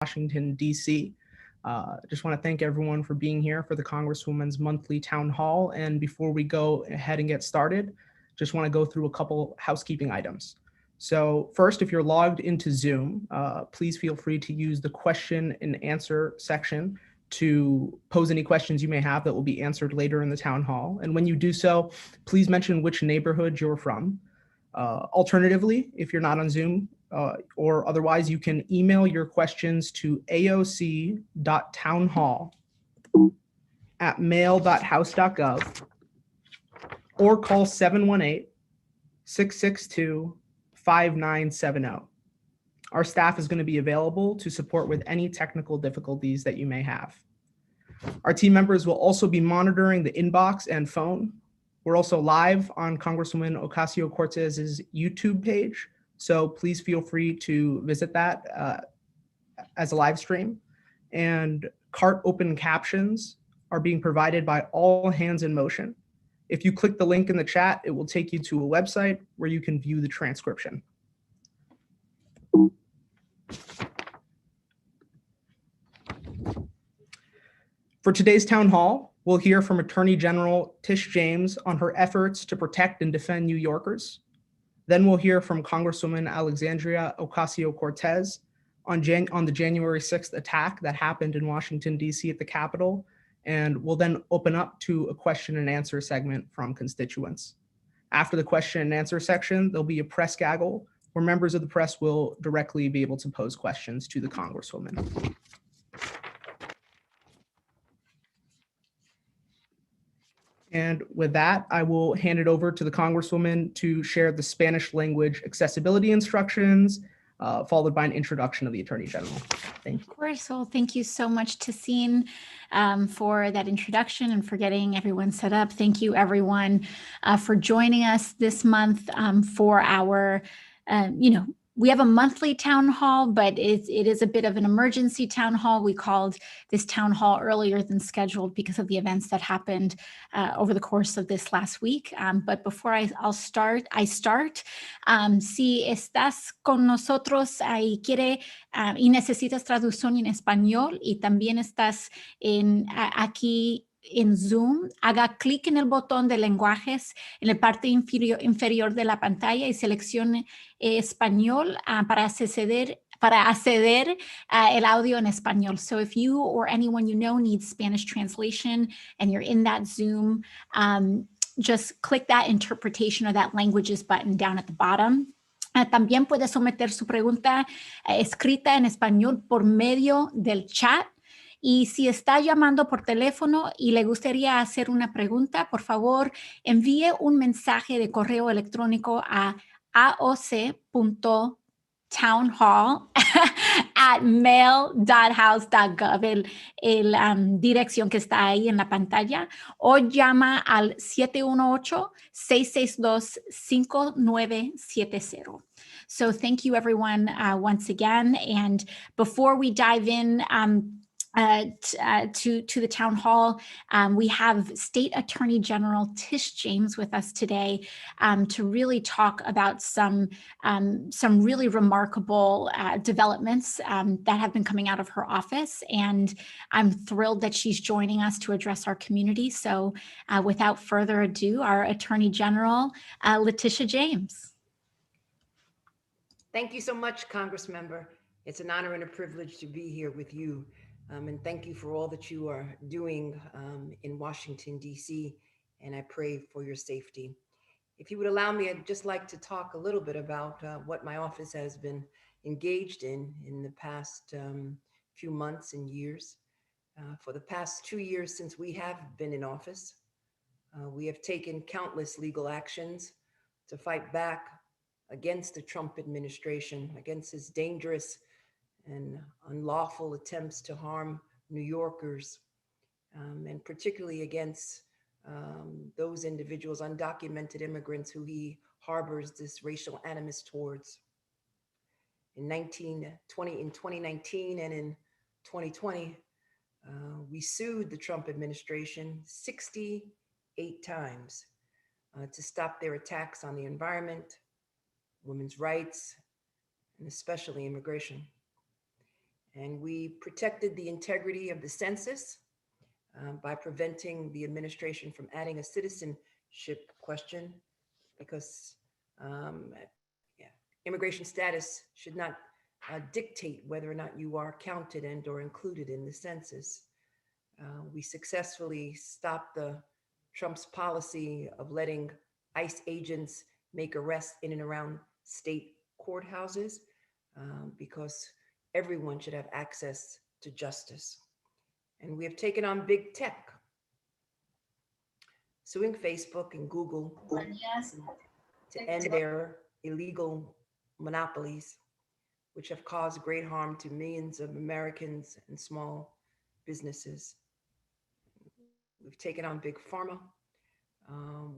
Washington, D.C. Just want to thank everyone for being here for the Congresswoman's monthly town hall. And before we go ahead and get started, just want to go through a couple housekeeping items. So first, if you're logged into Zoom, please feel free to use the question and answer section to pose any questions you may have that will be answered later in the town hall. And when you do so, please mention which neighborhood you're from. Alternatively, if you're not on Zoom, or otherwise, you can email your questions to aoc.townhall@mail.house.gov or call 718-662-5970. Our staff is going to be available to support with any technical difficulties that you may have. Our team members will also be monitoring the inbox and phone. We're also live on Congresswoman Ocasio-Cortez's YouTube page, so please feel free to visit that as a live stream. And CART open captions are being provided by All Hands in Motion. If you click the link in the chat, it will take you to a website where you can view the transcription. For today's town hall, we'll hear from Attorney General Tish James on her efforts to protect and defend New Yorkers. Then we'll hear from Congresswoman Alexandria Ocasio-Cortez on the January 6th attack that happened in Washington, D.C. at the Capitol. And we'll then open up to a question and answer segment from constituents. After the question and answer section, there'll be a press gaggle where members of the press will directly be able to pose questions to the Congresswoman. And with that, I will hand it over to the Congresswoman to share the Spanish language accessibility instructions, followed by an introduction of the Attorney General. Thank you. Of course. Well, thank you so much, Tassine, for that introduction and for getting everyone set up. Thank you, everyone, for joining us this month for our, we have a monthly town hall, but it is a bit of an emergency town hall. We called this town hall earlier than scheduled because of the events that happened over the course of this last week. But before I start, si estás con nosotros y y necesitas traducción en español y también estás aquí en Zoom, haga clic en el botón de lenguajes en la parte inferior de la pantalla y seleccione español para acceder el audio en español. So if you or anyone you know needs Spanish translation and you're in that Zoom, just click that interpretation or that languages button down at the bottom. También puede someter su pregunta escrita en español por medio del chat. Y si está llamando por teléfono y le gustaría hacer una pregunta, por favor, envíe un mensaje de correo electrónico a aoc.townhall@mail.house.gov, dirección que está ahí en la pantalla, o llama al 718-662-5970. So thank you, everyone, once again. And before we dive in, to the town hall, we have State Attorney General Tish James with us today to really talk about some really remarkable developments that have been coming out of her office, and I'm thrilled that she's joining us to address our community. So without further ado, our Attorney General, Letitia James. Thank you so much, Congressmember. It's an honor and a privilege to be here with you. And thank you for all that you are doing in Washington, D.C., and I pray for your safety. If you would allow me, I'd just like to talk a little bit about what my office has been engaged in the past few months and years. For the past 2 years since we have been in office, we have taken countless legal actions to fight back against the Trump administration, against his dangerous and unlawful attempts to harm New Yorkers, and particularly against those individuals, undocumented immigrants who he harbors this racial animus towards. In 2019 and in 2020, we sued the Trump administration 68 times to stop their attacks on the environment, women's rights, and especially immigration. And we protected the integrity of the census by preventing the administration from adding a citizenship question, because um, yeah, immigration status should not dictate whether or not you are counted and or included in the census. We successfully stopped the Trump's policy of letting ICE agents make arrests in and around state courthouses, because everyone should have access to justice. And we have taken on big tech, suing Facebook and Google to end their illegal monopolies, which have caused great harm to millions of Americans and small businesses. We've taken on big pharma,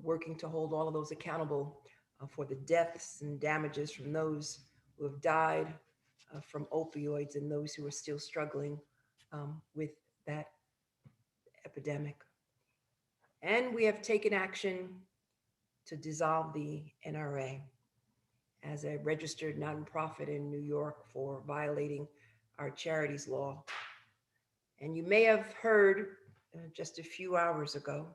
working to hold all of those accountable for the deaths and damages from those who have died from opioids and those who are still struggling with that epidemic. And we have taken action to dissolve the NRA as a registered nonprofit in New York for violating our charities law. And you may have heard just a few hours ago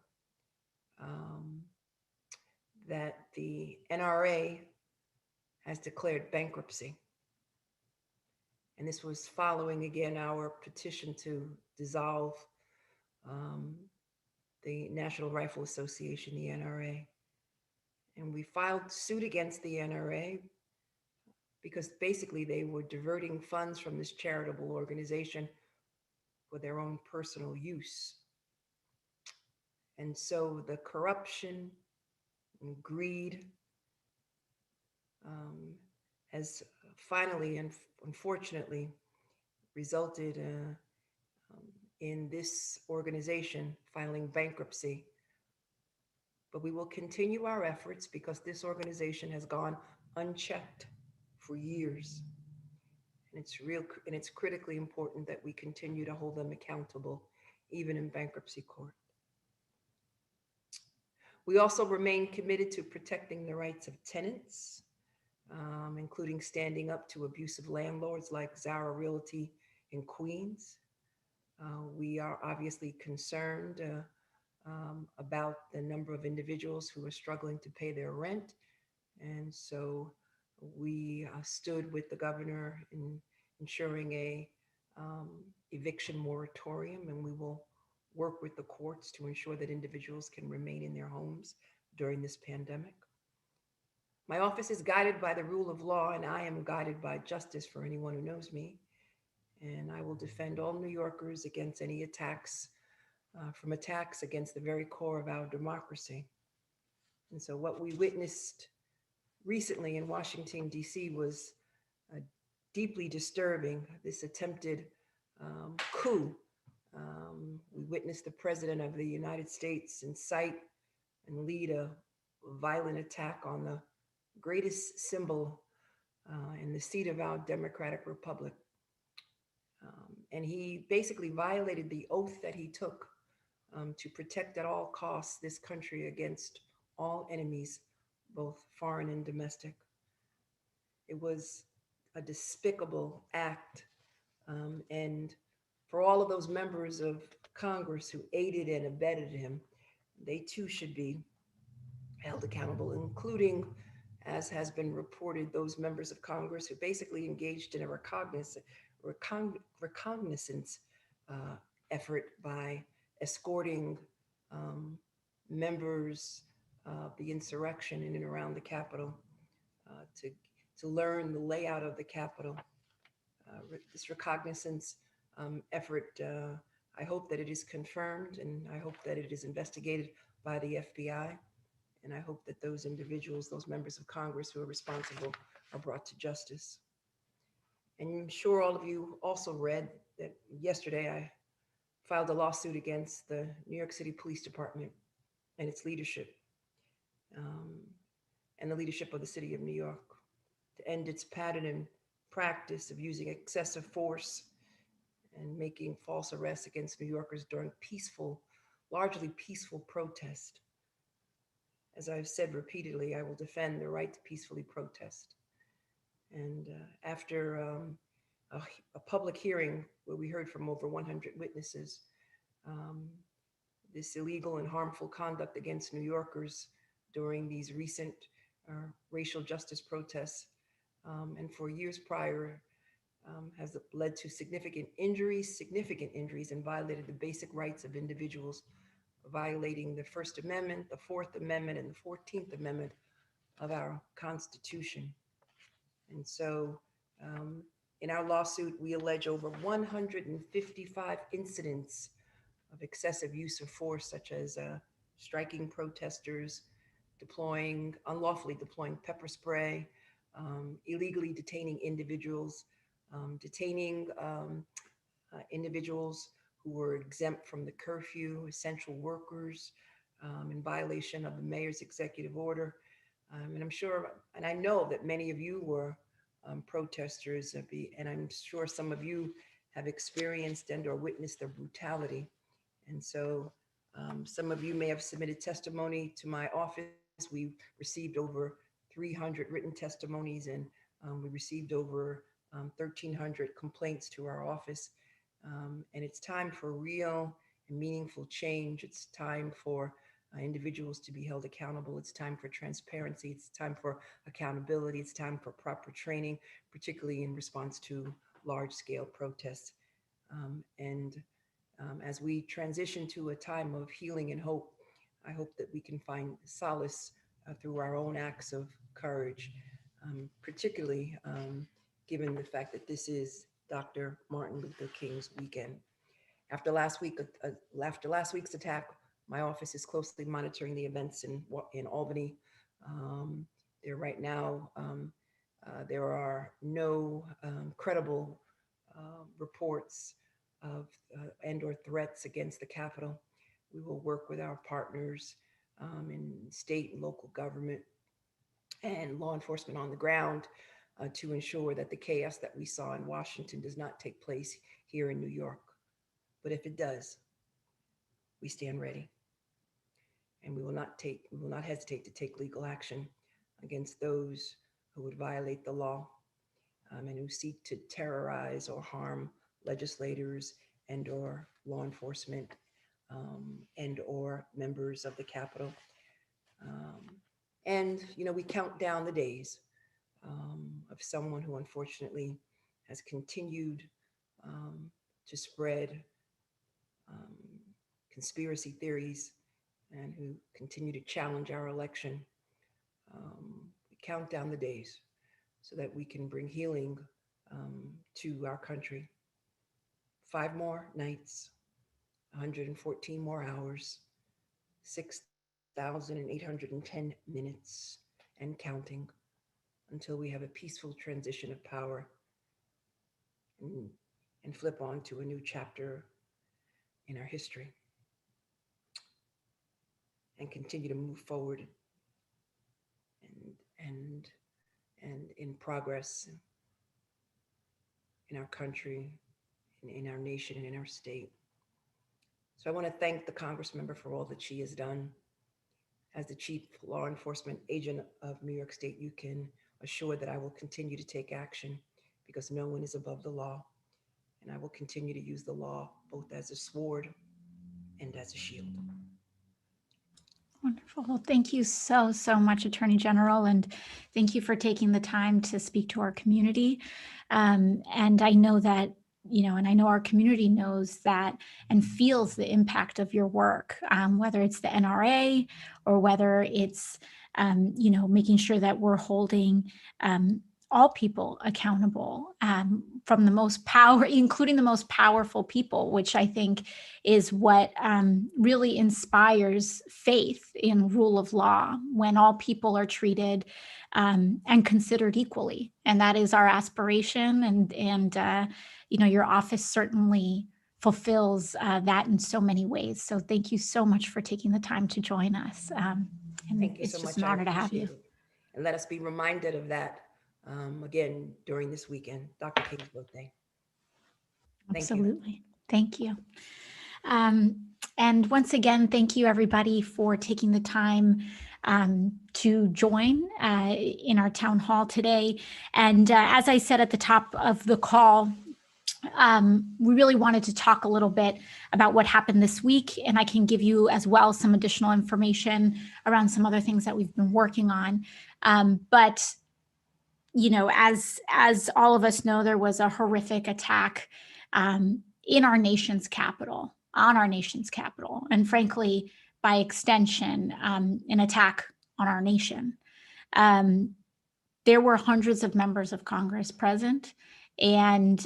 that the NRA has declared bankruptcy. And this was following, again, our petition to dissolve the National Rifle Association, the NRA. And we filed suit against the NRA because basically they were diverting funds from this charitable organization for their own personal use. And so the corruption and greed has finally and unfortunately resulted in this organization filing bankruptcy. But we will continue our efforts because this organization has gone unchecked for years. And it's critically important that we continue to hold them accountable, even in bankruptcy court. We also remain committed to protecting the rights of tenants, including standing up to abusive landlords like Zara Realty in Queens. We are obviously concerned about the number of individuals who are struggling to pay their rent. And so we stood with the governor in ensuring a eviction moratorium, and we will work with the courts to ensure that individuals can remain in their homes during this pandemic. My office is guided by the rule of law, and I am guided by justice for anyone who knows me. And I will defend all New Yorkers against any attacks, from attacks against the very core of our democracy. And so what we witnessed recently in Washington, D.C. was deeply disturbing, this attempted coup. We witnessed the President of the United States incite and lead a violent attack on the greatest symbol in the seat of our democratic republic. And he basically violated the oath that he took to protect at all costs this country against all enemies, both foreign and domestic. It was a despicable act. And for all of those members of Congress who aided and abetted him, they too should be held accountable, including, as has been reported, those members of Congress who basically engaged in a reconnaissance effort by escorting members of the insurrection in and around the Capitol to learn the layout of the Capitol. This reconnaissance effort, I hope that it is confirmed, and I hope that it is investigated by the FBI. And I hope that those individuals, those members of Congress who are responsible, are brought to justice. And I'm sure all of you also read that yesterday I filed a lawsuit against the New York City Police Department and its leadership, and the leadership of the city of New York, to end its pattern and practice of using excessive force and making false arrests against New Yorkers during peaceful, largely peaceful protest. As I've said repeatedly, I will defend the right to peacefully protest. And after a public hearing where we heard from over 100 witnesses. Um, this illegal and harmful conduct against New Yorkers during these recent racial justice protests, and for years prior, has led to significant injuries, and violated the basic rights of individuals, violating the First Amendment, the Fourth Amendment, and the 14th Amendment of our Constitution. And so in our lawsuit, we allege over 155 incidents of excessive use of force, such as striking protesters, unlawfully deploying pepper spray, illegally detaining individuals, detaining individuals who were exempt from the curfew, essential workers, in violation of the mayor's executive order. And I'm sure, and I know that many of you were protesters, and I'm sure some of you have experienced and or witnessed their brutality. And so some of you may have submitted testimony to my office. We received over 300 written testimonies, and we received over 1,300 complaints to our office. And it's time for real and meaningful change. It's time for individuals to be held accountable. It's time for transparency. It's time for accountability. It's time for proper training, particularly in response to large-scale protests. As we transition to a time of healing and hope, I hope that we can find solace through our own acts of courage, particularly given the fact that this is Dr. Martin Luther King's weekend. After last week's attack, my office is closely monitoring the events in Albany. Right now, there are no credible reports of and or threats against the Capitol. We will work with our partners in state and local government and law enforcement on the ground to ensure that the chaos that we saw in Washington does not take place here in New York. But if it does, we stand ready. And we will not hesitate to take legal action against those who would violate the law and who seek to terrorize or harm legislators and or law enforcement and or members of the Capitol. And, we count down the days of someone who unfortunately has continued to spread conspiracy theories and who continue to challenge our election. We count down the days so that we can bring healing to our country. 5 more nights, 114 more hours, 6,810 minutes and counting until we have a peaceful transition of power and flip on to a new chapter in our history and continue to move forward and in progress in our country, in our nation, and in our state. So I want to thank the Congressmember for all that she has done. As the Chief Law Enforcement Agent of New York State, you can assure that I will continue to take action because no one is above the law. And I will continue to use the law both as a sword and as a shield. Wonderful. Well, thank you so much, Attorney General, and thank you for taking the time to speak to our community. And I know that, and I know our community knows that and feels the impact of your work, whether it's the NRA or whether it's, making sure that we're holding all people accountable, from the most power, including the most powerful people, which I think is what really inspires faith in rule of law, when all people are treated and considered equally. And that is our aspiration. And your office certainly fulfills that in so many ways. So thank you so much for taking the time to join us. And thank you it's so just much. an honor to have you. And let us be reminded of that again during this weekend, Dr. King's birthday. Absolutely. Thank you. And once again, thank you everybody for taking the time to join in our town hall today. And as I said at the top of the call, we really wanted to talk a little bit about what happened this week, and I can give you as well some additional information around some other things that we've been working on. But you know, as all of us know, there was a horrific attack in our nation's capital, on our nation's capital, and frankly, by extension, an attack on our nation. There were hundreds of members of Congress present, and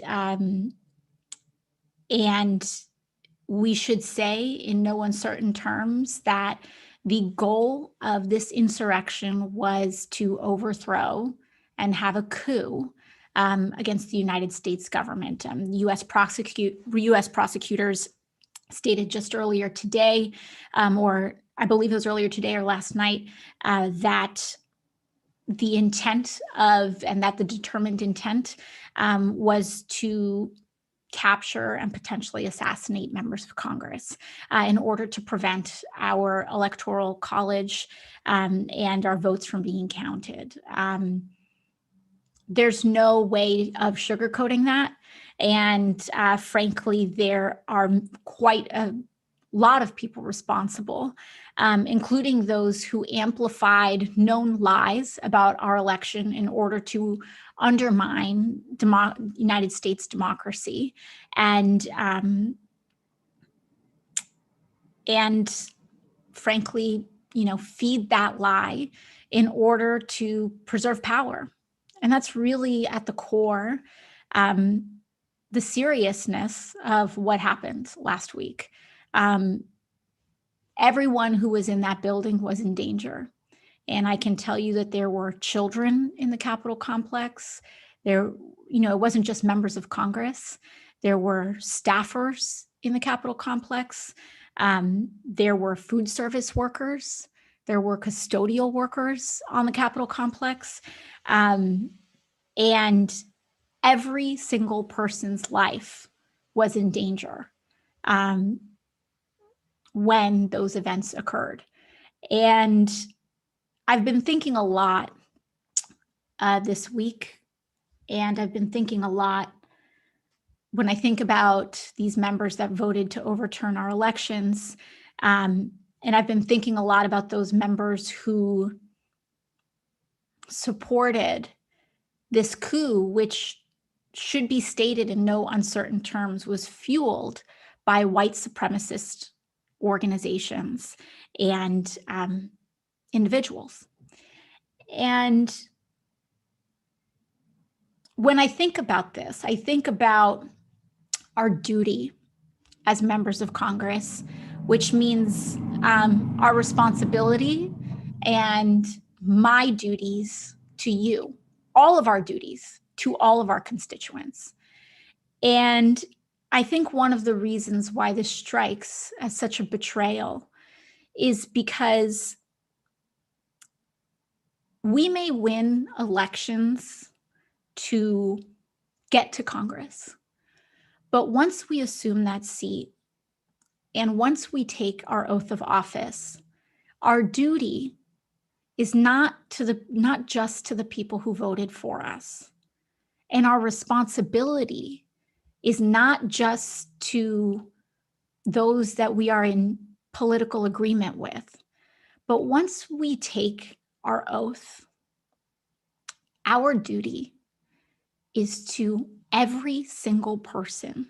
we should say in no uncertain terms that the goal of this insurrection was to overthrow and have a coup against the United States government. U.S. prosecutors stated just earlier today, or I believe it was earlier today or last night, that the intent of, and that the determined intent was to capture and potentially assassinate members of Congress in order to prevent our electoral college and our votes from being counted. There's no way of sugarcoating that. And frankly, there are quite a lot of people responsible, including those who amplified known lies about our election in order to undermine United States democracy and frankly, you know, feed that lie in order to preserve power. And that's really at the core, the seriousness of what happened last week. Everyone who was in that building was in danger. And I can tell you that there were children in the Capitol complex. There, you know, it wasn't just members of Congress. There were staffers in the Capitol complex. There were food service workers. There were custodial workers on the Capitol complex. And every single person's life was in danger when those events occurred. And I've been thinking a lot this week, and I've been thinking a lot when I think about these members that voted to overturn our elections. And I've been thinking a lot about those members who supported this coup, which should be stated in no uncertain terms was fueled by white supremacist organizations and individuals. And when I think about this, I think about our duty as members of Congress, which means our responsibility and my duties to you, all of our duties to all of our constituents. And I think one of the reasons why this strikes as such a betrayal is because we may win elections to get to Congress, but once we assume that seat and once we take our oath of office, our duty is not just to the people who voted for us. And our responsibility is not just to those that we are in political agreement with. But once we take our oath, our duty is to every single person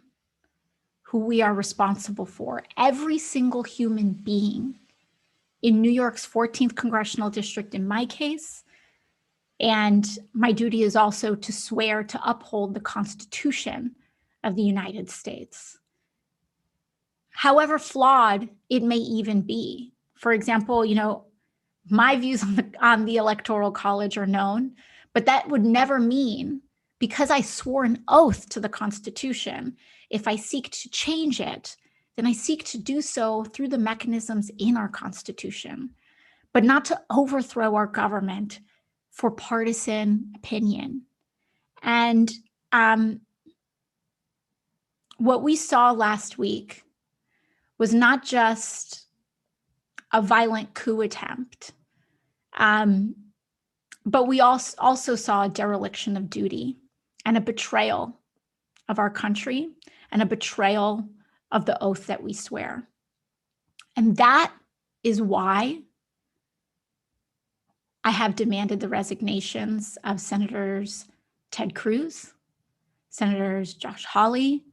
who we are responsible for, every single human being in New York's 14th Congressional District, in my case. And my duty is also to swear to uphold the Constitution of the United States. However flawed it may even be. For example, you know, my views on the Electoral College are known, but that would never mean, because I swore an oath to the Constitution, if I seek to change it, then I seek to do so through the mechanisms in our Constitution, but not to overthrow our government for partisan opinion. And what we saw last week was not just a violent coup attempt, But we also saw a dereliction of duty and a betrayal of our country and a betrayal of the oath that we swear. And that is why I have demanded the resignations of Senators Ted Cruz, Senators Josh Hawley,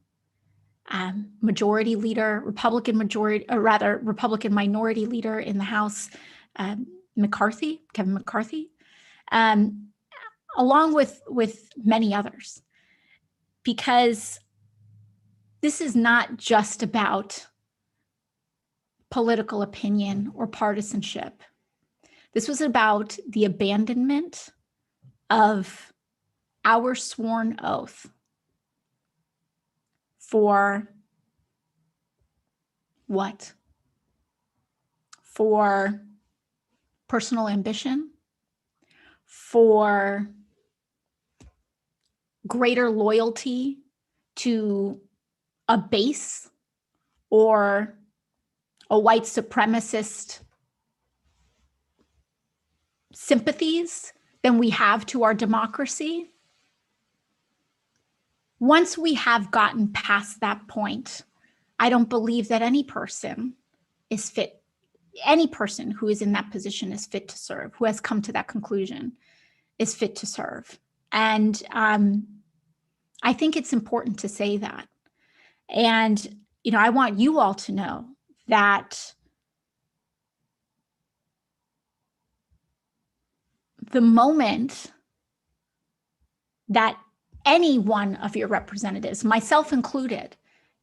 Republican minority leader in the House, Kevin McCarthy, along with many others, because this is not just about political opinion or partisanship. This was about the abandonment of our sworn oath for what? For personal ambition, for greater loyalty to a base or a white supremacist sympathies than we have to our democracy. Once we have gotten past that point, I don't believe that any person who is in that position is fit to serve, who has come to that conclusion is fit to serve. And I think it's important to say that. And, I want you all to know that the moment that any one of your representatives, myself included,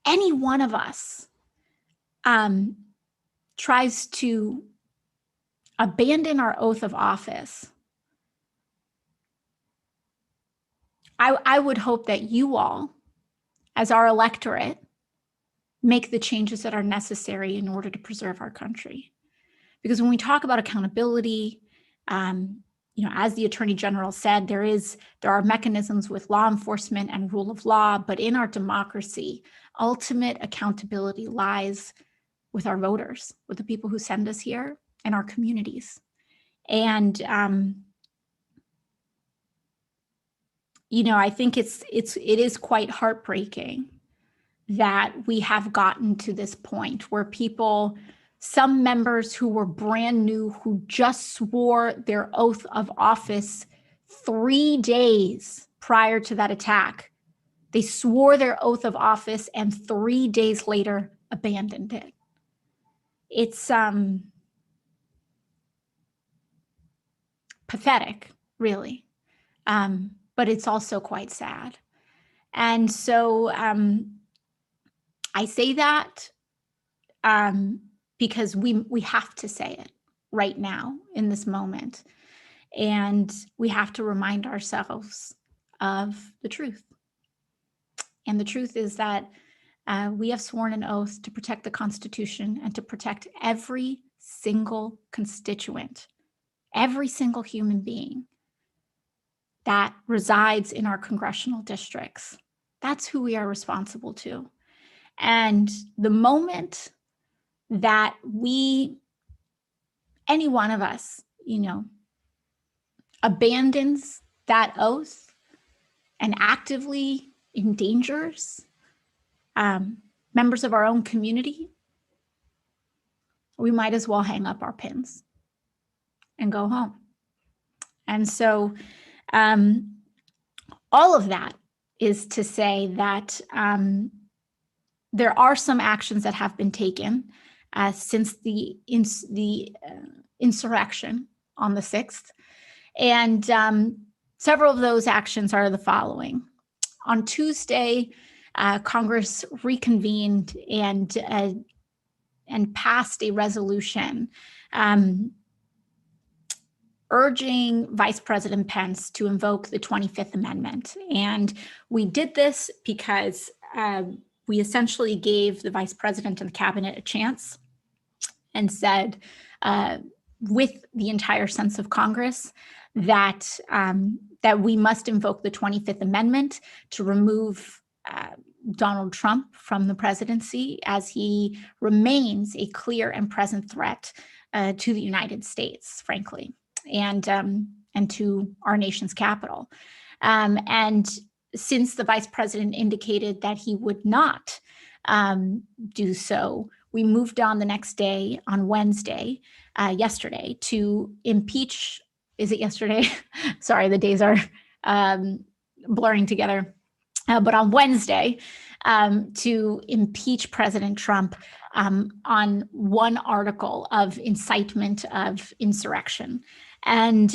any one of us tries to abandon our oath of office, I would hope that you all, as our electorate, make the changes that are necessary in order to preserve our country. Because when we talk about accountability, as the Attorney General said, there are mechanisms with law enforcement and rule of law, but in our democracy, ultimate accountability lies with our voters, with the people who send us here and our communities. And I think it is quite heartbreaking that we have gotten to this point where some members who were brand new, who just swore their oath of office 3 days prior to that attack, they swore their oath of office and 3 days later abandoned it. It's pathetic, really, but it's also quite sad. And so I say that because we have to say it right now in this moment. And we have to remind ourselves of the truth. And the truth is that we have sworn an oath to protect the Constitution and to protect every single constituent, every single human being that resides in our congressional districts. That's who we are responsible to. And the moment that any one of us, abandons that oath and actively endangers members of our own community, we might as well hang up our pins and go home. And so all of that is to say that there are some actions that have been taken since the insurrection on the 6th. And several of those actions are the following. On Tuesday, Congress reconvened and passed a resolution urging Vice President Pence to invoke the 25th Amendment. And we did this because we essentially gave the Vice President and the Cabinet a chance and said, with the entire sense of Congress, that we must invoke the 25th Amendment to remove Donald Trump from the presidency, as he remains a clear and present threat to the United States, frankly. and to our nation's capital. And since the vice president indicated that he would not do so, we moved on the next day, on Wednesday, yesterday, to impeach. Is it yesterday? Sorry, the days are blurring together. But on Wednesday, to impeach President Trump on one article of incitement of insurrection. And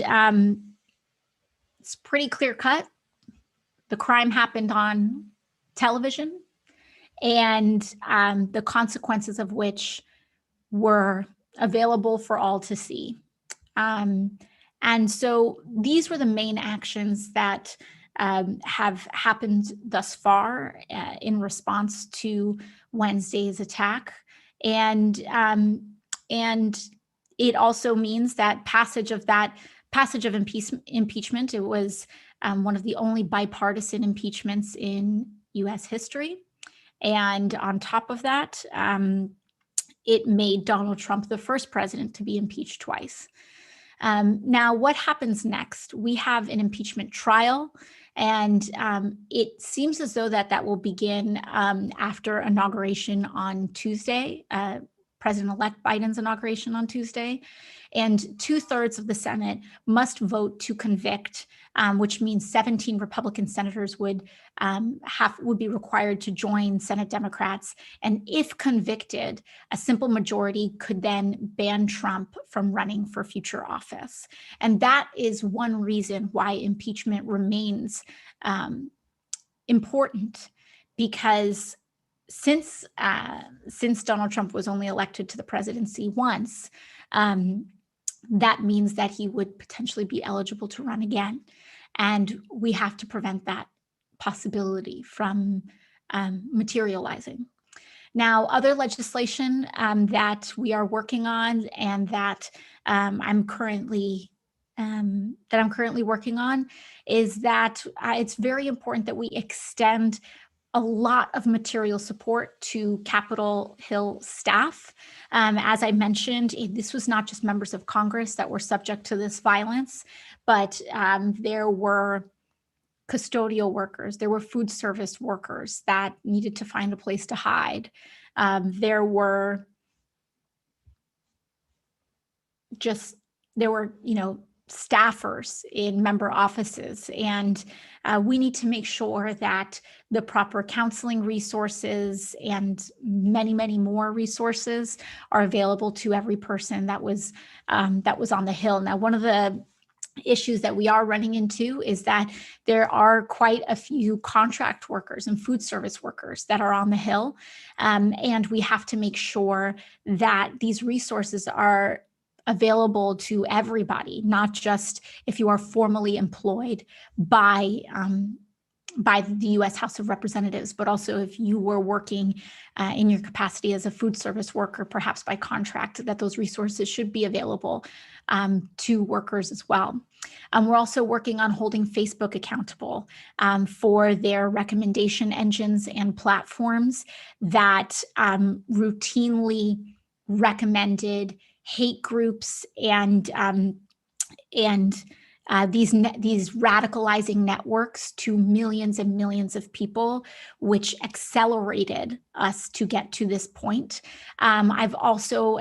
it's pretty clear cut. The crime happened on television, and the consequences of which were available for all to see. And so these were the main actions that have happened thus far in response to Wednesday's attack. And it also means that passage of impeachment, it was one of the only bipartisan impeachments in U.S. history. And on top of that, it made Donald Trump the first president to be impeached twice. Now, what happens next? We have an impeachment trial, and it seems as though that will begin after inauguration on Tuesday, President-elect Biden's inauguration on Tuesday. And 2/3 of the Senate must vote to convict, which means 17 Republican senators would be required to join Senate Democrats. And if convicted, a simple majority could then ban Trump from running for future office. And that is one reason why impeachment remains important, because since Donald Trump was only elected to the presidency once, that means that he would potentially be eligible to run again. And we have to prevent that possibility from materializing. Now, other legislation that we are working on and that I'm currently working on is that it's very important that we extend a lot of material support to Capitol Hill staff. As I mentioned, this was not just members of Congress that were subject to this violence, but there were custodial workers, there were food service workers that needed to find a place to hide. There were, staffers in member offices, and we need to make sure that the proper counseling resources and many, many more resources are available to every person that was on the Hill. Now, one of the issues that we are running into is that there are quite a few contract workers and food service workers that are on the Hill, and we have to make sure that these resources are available to everybody, not just if you are formally employed by the U.S. House of Representatives, but also if you were working in your capacity as a food service worker, perhaps by contract, that those resources should be available to workers as well. We're also working on holding Facebook accountable for their recommendation engines and platforms that routinely recommended hate groups and these radicalizing networks to millions and millions of people, which accelerated us to get to this point. I've also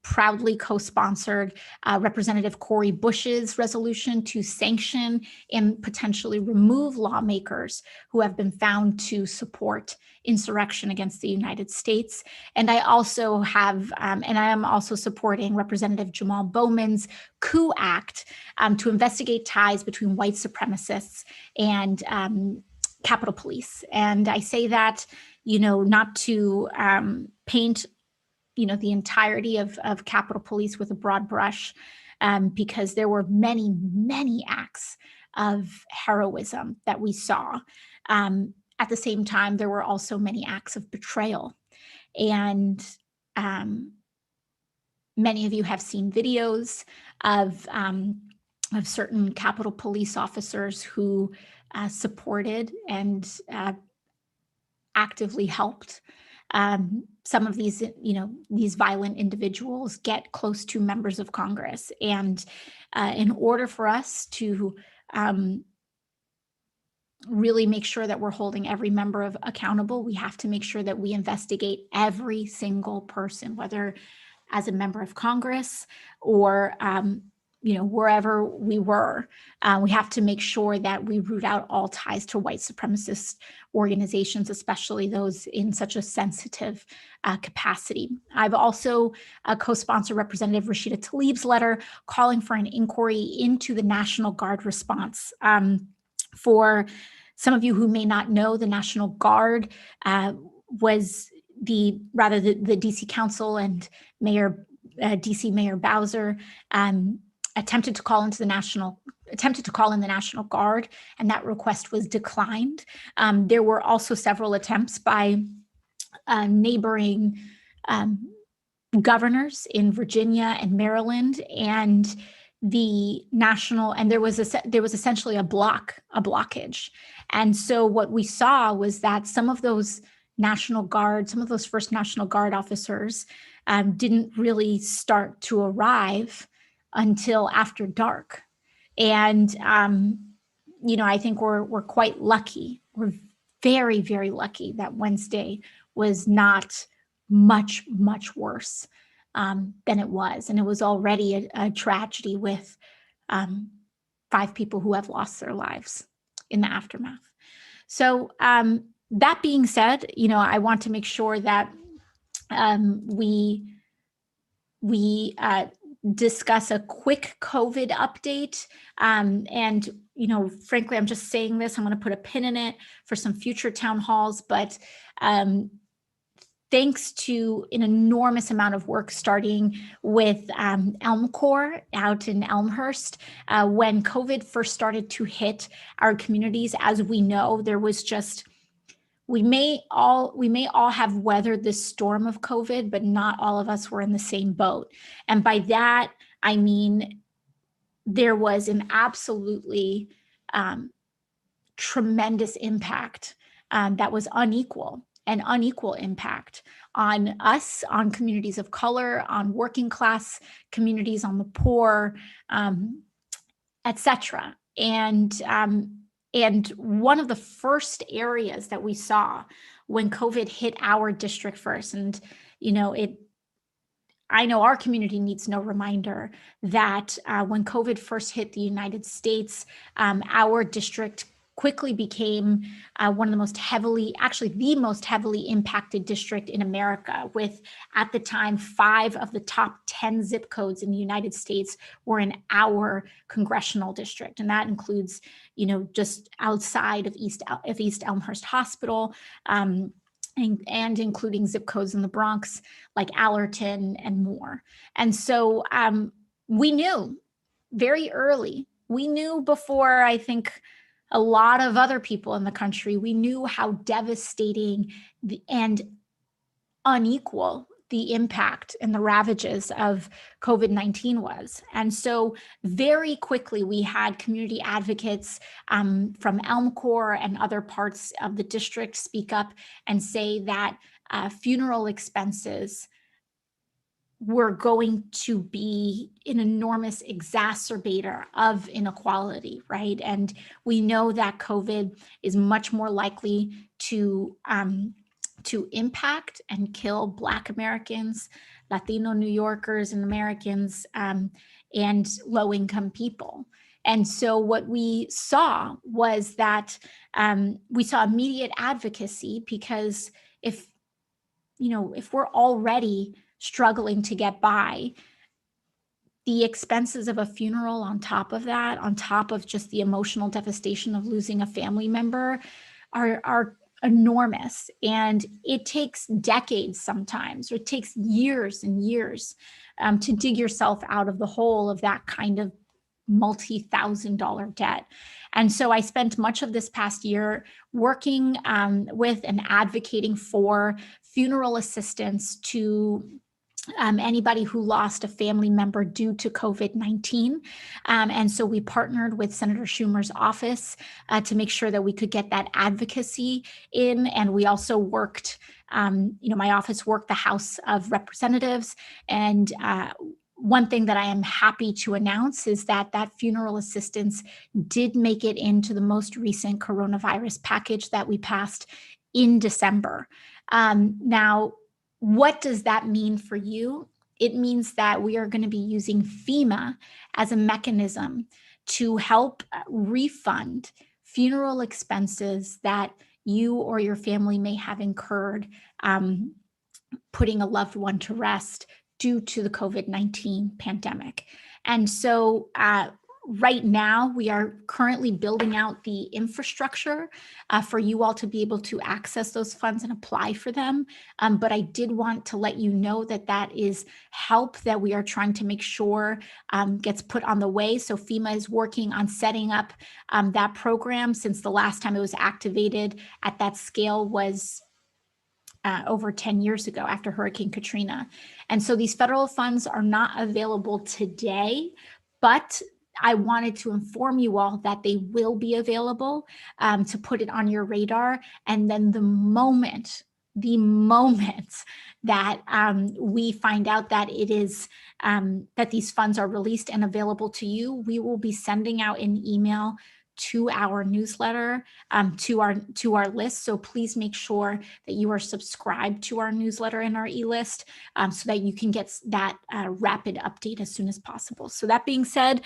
proudly co-sponsored Representative Cori Bush's resolution to sanction and potentially remove lawmakers who have been found to support insurrection against the United States. And I also have, and I am also supporting Representative Jamal Bowman's Coup Act to investigate ties between white supremacists and Capitol Police. And I say that, not to paint, the entirety of Capitol Police with a broad brush, because there were many, many acts of heroism that we saw. At the same time, there were also many acts of betrayal. And many of you have seen videos of certain Capitol Police officers who supported and actively helped some of these, these violent individuals get close to members of Congress. And in order for us to really make sure that we're holding every member accountable, we have to make sure that we investigate every single person, whether as a member of Congress or wherever we were. We have to make sure that we root out all ties to white supremacist organizations, especially those in such a sensitive capacity. I've also co-sponsored Representative Rashida Tlaib's letter calling for an inquiry into the National Guard response. For some of you who may not know, the National Guard was the DC Council and DC Mayor Bowser attempted to call in the National Guard, and that request was declined. There were also several attempts by neighboring governors in Virginia and Maryland, and there was essentially a blockage. And so what we saw was that some of those first National Guard officers didn't really start to arrive until after dark. And, I think we're quite lucky. We're very, very lucky that Wednesday was not much, much worse than it was. And it was already a tragedy with 5 people who have lost their lives in the aftermath. So that being said, I want to make sure that we discuss a quick COVID update. And, frankly, I'm just saying this, I'm going to put a pin in it for some future town halls, but thanks to an enormous amount of work starting with Elmcor out in Elmhurst, when COVID first started to hit our communities, as we know, there was we may all have weathered this storm of COVID, but not all of us were in the same boat. And by that, I mean, there was an absolutely tremendous impact that was unequal impact on us, on communities of color, on working class communities, on the poor, etc. And one of the first areas that we saw when COVID hit our district first, and I know our community needs no reminder that when COVID first hit the United States, our district quickly became one of the most heavily, actually the most heavily impacted district in America, with, at the time, 5 of the top 10 zip codes in the United States were in our congressional district. And that includes, just outside of East Elmhurst Hospital, and including zip codes in the Bronx, like Allerton and more. And so we knew very early, before, I think, a lot of other people in the country, we knew how devastating and unequal the impact and the ravages of COVID-19 was. And so very quickly, we had community advocates from Elmcor and other parts of the district speak up and say that funeral expenses were going to be an enormous exacerbator of inequality, right? And we know that COVID is much more likely to impact and kill Black Americans, Latino New Yorkers and Americans, and low-income people. And so what we saw was that we saw immediate advocacy, because if we're already struggling to get by, the expenses of a funeral on top of that, on top of just the emotional devastation of losing a family member, are enormous. And it takes decades sometimes, or it takes years and years to dig yourself out of the hole of that kind of multi-$1,000 debt. And so I spent much of this past year working with and advocating for funeral assistance to anybody who lost a family member due to COVID-19. And so we partnered with Senator Schumer's office to make sure that we could get that advocacy in. And we also worked, my office worked the House of Representatives. And one thing that I am happy to announce is that that funeral assistance did make it into the most recent coronavirus package that we passed in December. Now, what does that mean for you? It means that we are going to be using FEMA as a mechanism to help refund funeral expenses that you or your family may have incurred putting a loved one to rest due to the COVID-19 pandemic. And so right now, we are currently building out the infrastructure for you all to be able to access those funds and apply for them. But I did want to let you know that that is help that we are trying to make sure gets put on the way. So FEMA is working on setting up that program. Since the last time it was activated at that scale was over 10 years ago after Hurricane Katrina. And so these federal funds are not available today, but I wanted to inform you all that they will be available to put it on your radar. And then the moment that we find out that it is that these funds are released and available to you, we will be sending out an email to our newsletter, to our list. So please make sure that you are subscribed to our newsletter and our e-list so that you can get that rapid update as soon as possible. So that being said,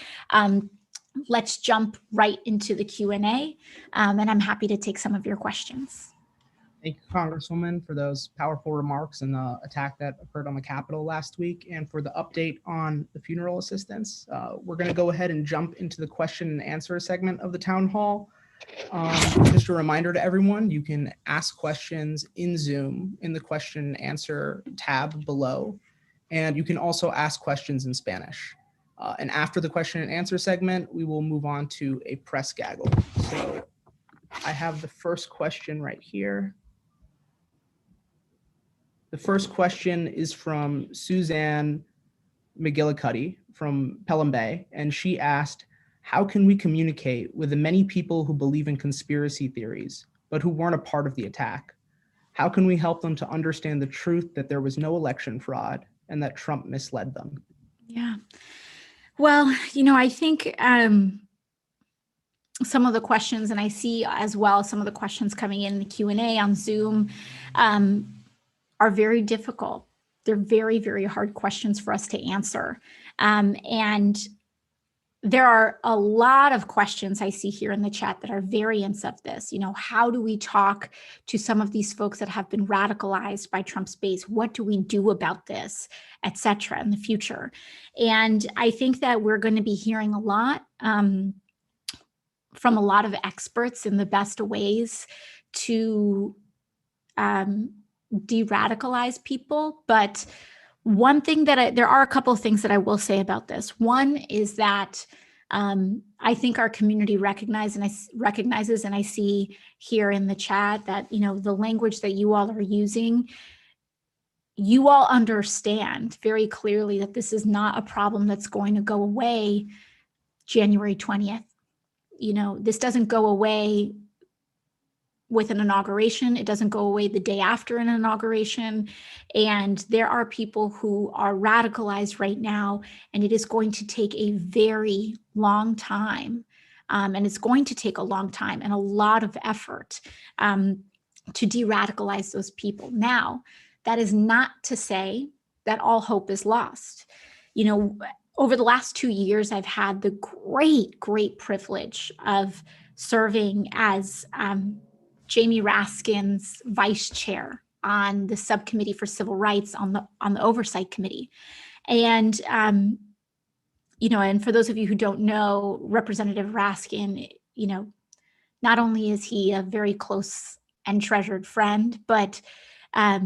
let's jump right into the Q&A, and I'm happy to take some of your questions. Thank you, Congresswoman, for those powerful remarks and the attack that occurred on the Capitol last week, and for the update on the funeral assistance. We're going to go ahead and jump into the question and answer segment of the town hall. Just a reminder to everyone, you can ask questions in Zoom in the question and answer tab below, and you can also ask questions in Spanish. And after the question and answer segment, we will move on to a press gaggle. So I have the first question right here. The first question is from Suzanne McGillicuddy from Pelham Bay, and she asked, how can we communicate with the many people who believe in conspiracy theories, but who weren't a part of the attack? How can we help them to understand the truth that there was no election fraud and that Trump misled them? Yeah. Well, I think some of the questions, and I see as well some of the questions coming in the Q&A on Zoom, are very difficult. They're very, very hard questions for us to answer. And there are a lot of questions I see here in the chat that are variants of this. How do we talk to some of these folks that have been radicalized by Trump's base? What do we do about this, et cetera, in the future? And I think that we're going to be hearing a lot from a lot of experts in the best ways to de-radicalize people. But one thing that there are a couple of things that I will say about this. One is that I think our community recognizes, and I see here in the chat that, the language that you all are using, you all understand very clearly that this is not a problem that's going to go away January 20th. This doesn't go away with an inauguration. It doesn't go away the day after an inauguration. And there are people who are radicalized right now, and it is going to take a very long time. And it's going to take a long time and a lot of effort to de-radicalize those people. Now, that is not to say that all hope is lost. Over the last 2 years, I've had the great privilege of serving as Jamie Raskin's vice chair on the subcommittee for civil rights on the oversight committee. And, and for those of you who don't know, Representative Raskin, not only is he a very close and treasured friend, but, I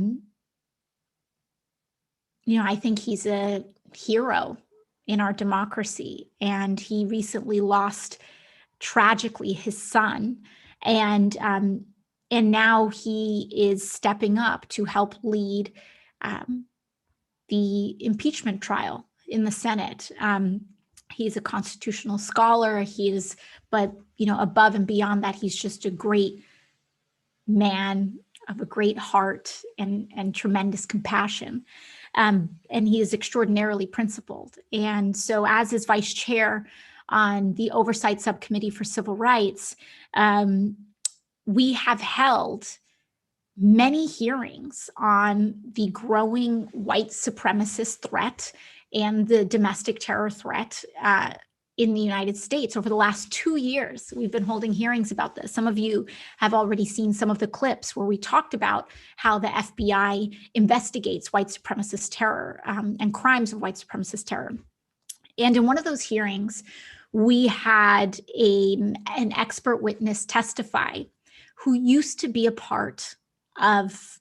think he's a hero in our democracy. And he recently lost tragically his son. And now he is stepping up to help lead the impeachment trial in the Senate. He's a constitutional scholar. But above and beyond that, he's just a great man of a great heart and tremendous compassion. And he is extraordinarily principled. And so as his vice chair on the Oversight Subcommittee for Civil Rights, we have held many hearings on the growing white supremacist threat and the domestic terror threat in the United States. Over the last 2 years, we've been holding hearings about this. Some of you have already seen some of the clips where we talked about how the FBI investigates white supremacist terror and crimes of white supremacist terror. And in one of those hearings, we had an expert witness testify who used to be a part of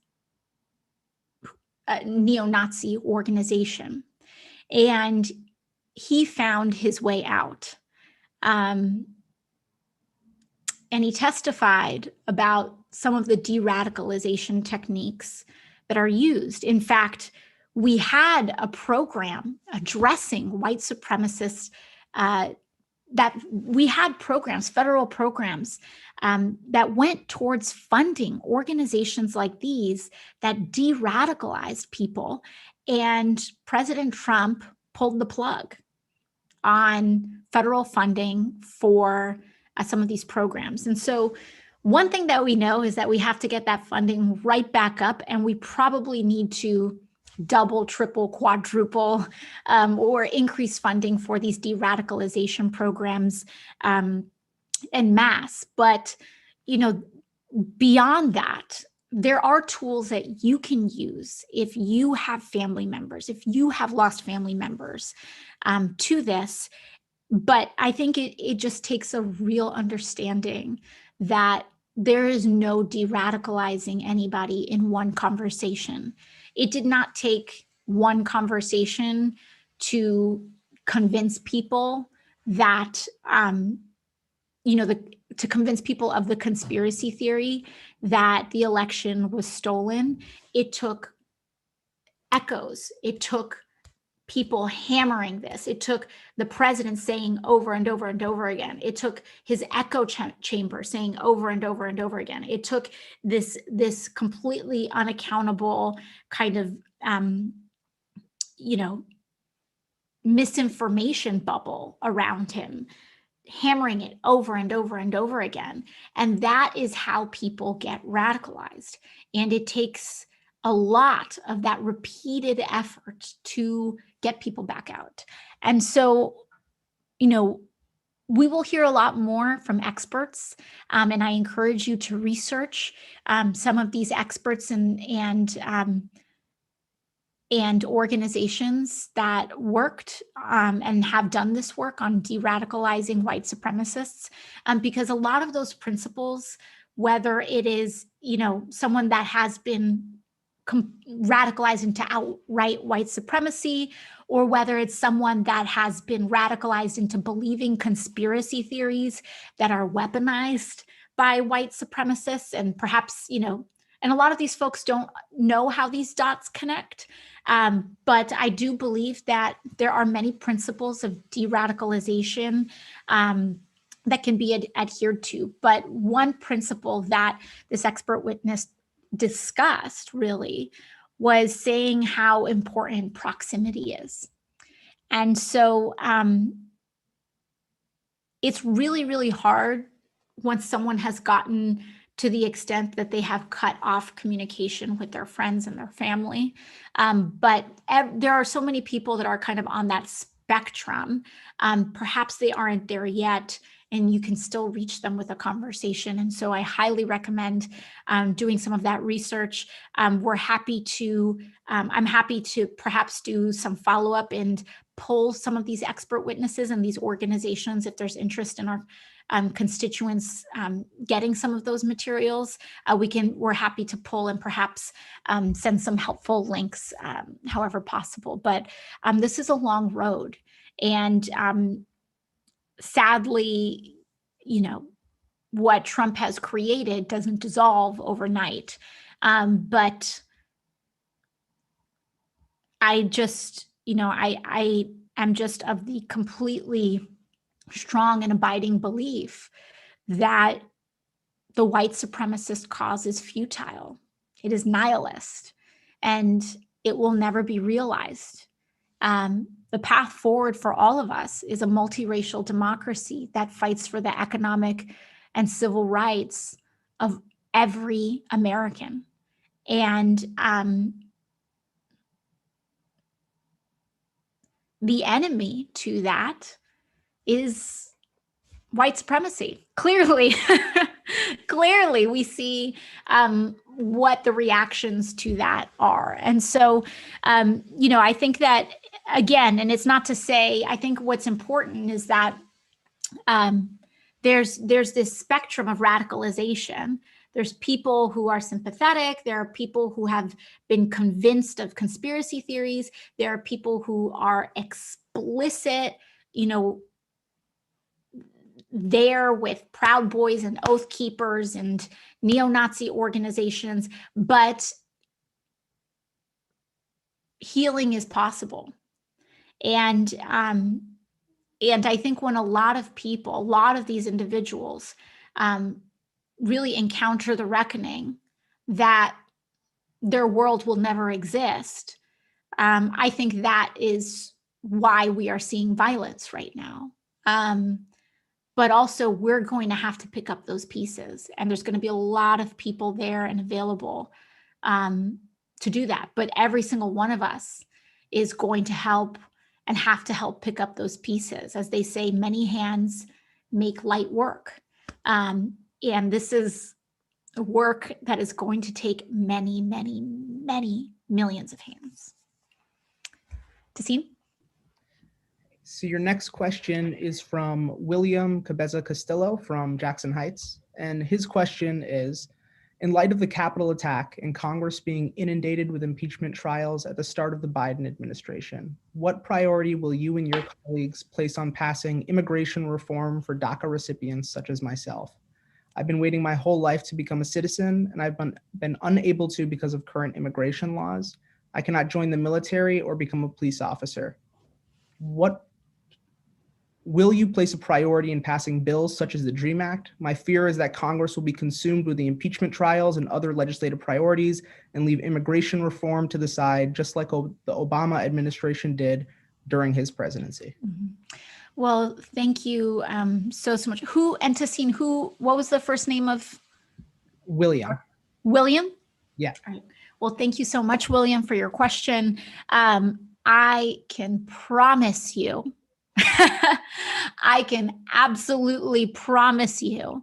a neo-Nazi organization. And he found his way out. And he testified about some of the de-radicalization techniques that are used. In fact, we had a program addressing white supremacists that we had programs, federal programs, that went towards funding organizations like these that de-radicalized people. And President Trump pulled the plug on federal funding for some of these programs. And so one thing that we know is that we have to get that funding right back up, and we probably need to double, triple, quadruple, or increase funding for these de-radicalization programs en masse. But, beyond that, there are tools that you can use if you have family members, if you have lost family members to this. But I think it just takes a real understanding that there is no de-radicalizing anybody in one conversation. It did not take one conversation to convince people that, to convince people of the conspiracy theory that the election was stolen. It took echoes. It took people hammering this. It took the president saying over and over and over again. It took his echo chamber saying over and over and over again. It took this completely unaccountable kind of, misinformation bubble around him, hammering it over and over and over again. And that is how people get radicalized. And it takes a lot of that repeated effort to get people back out. And so, we will hear a lot more from experts, and I encourage you to research some of these experts and organizations that worked and have done this work on de-radicalizing white supremacists, because a lot of those principles, whether it is, someone that has been radicalized into outright white supremacy, or whether it's someone that has been radicalized into believing conspiracy theories that are weaponized by white supremacists, and perhaps, and a lot of these folks don't know how these dots connect. But I do believe that there are many principles of de-radicalization that can be adhered to. But one principle that this expert witness discussed really was saying how important proximity is. And so it's really, really hard once someone has gotten to the extent that they have cut off communication with their friends and their family. But there are so many people that are kind of on that spectrum. Perhaps they aren't there yet, and you can still reach them with a conversation. And so I highly recommend doing some of that research. I'm happy to perhaps do some follow-up and pull some of these expert witnesses and these organizations if there's interest in our constituents getting some of those materials. We're happy to pull and perhaps send some helpful links however possible. But this is a long road. And sadly, what Trump has created doesn't dissolve overnight. But I just, I am just of the completely strong and abiding belief that the white supremacist cause is futile. It is nihilist, and it will never be realized. The path forward for all of us is a multiracial democracy that fights for the economic and civil rights of every American. And the enemy to that is white supremacy. Clearly, clearly we see what the reactions to that are. And so, I think that, again, and it's not to say, I think what's important is that there's this spectrum of radicalization. There's people who are sympathetic. There are people who have been convinced of conspiracy theories. There are people who are explicit, there with Proud Boys and Oath Keepers and neo-Nazi organizations, but healing is possible. And I think when a lot of these individuals really encounter the reckoning that their world will never exist, I think that is why we are seeing violence right now. But also, we're going to have to pick up those pieces, and there's going to be a lot of people there and available to do that. But every single one of us is going to help and have to help pick up those pieces. As they say, many hands make light work. And this is work that is going to take many, many, many millions of hands. Tassine? So your next question is from William Cabeza Castillo from Jackson Heights. And his question is, in light of the Capitol attack and Congress being inundated with impeachment trials at the start of the Biden administration, what priority will you and your colleagues place on passing immigration reform for DACA recipients such as myself? I've been waiting my whole life to become a citizen, and I've been unable to because of current immigration laws. I cannot join the military or become a police officer. Will you place a priority in passing bills such as the DREAM Act? My fear is that Congress will be consumed with the impeachment trials and other legislative priorities and leave immigration reform to the side, just like the Obama administration did during his presidency. Mm-hmm. Well, thank you so much. Tassine, what was the first name of? William. William? Yeah. All right. Well, thank you so much, William, for your question. I can promise you, I can absolutely promise you,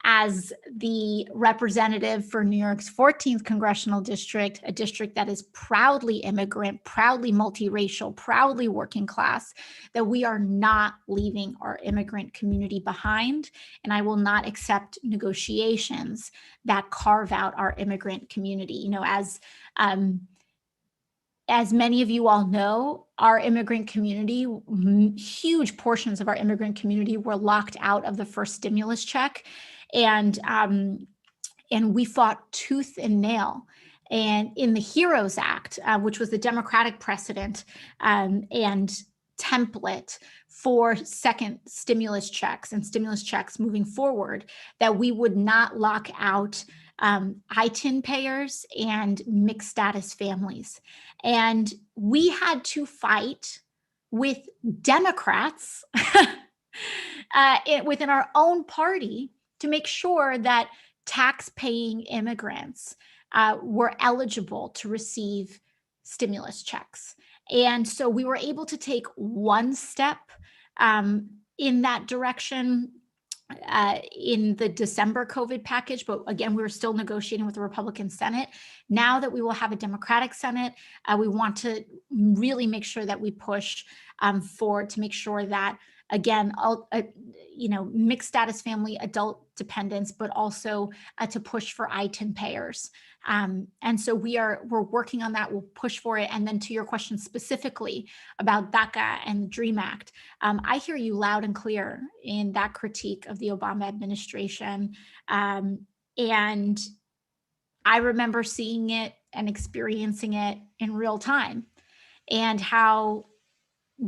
as the representative for New York's 14th congressional district, a district that is proudly immigrant, proudly multiracial, proudly working class, that we are not leaving our immigrant community behind. And I will not accept negotiations that carve out our immigrant community. As many of you all know, our immigrant community, huge portions of our immigrant community were locked out of the first stimulus check. And we fought tooth and nail. And in the HEROES Act, which was the Democratic precedent and template for second stimulus checks and stimulus checks moving forward, that we would not lock out ITIN payers and mixed status families. And we had to fight with Democrats within our own party to make sure that tax-paying immigrants were eligible to receive stimulus checks. And so we were able to take one step in that direction in the December COVID package, but again, we were still negotiating with the Republican Senate. Now that we will have a Democratic Senate, we want to really make sure that we push to make sure that, again, mixed status family, adult dependents, but also to push for ITIN payers. And so we're working on that. We'll push for it. And then to your question specifically about DACA and the DREAM Act, I hear you loud and clear in that critique of the Obama administration. And I remember seeing it and experiencing it in real time. and how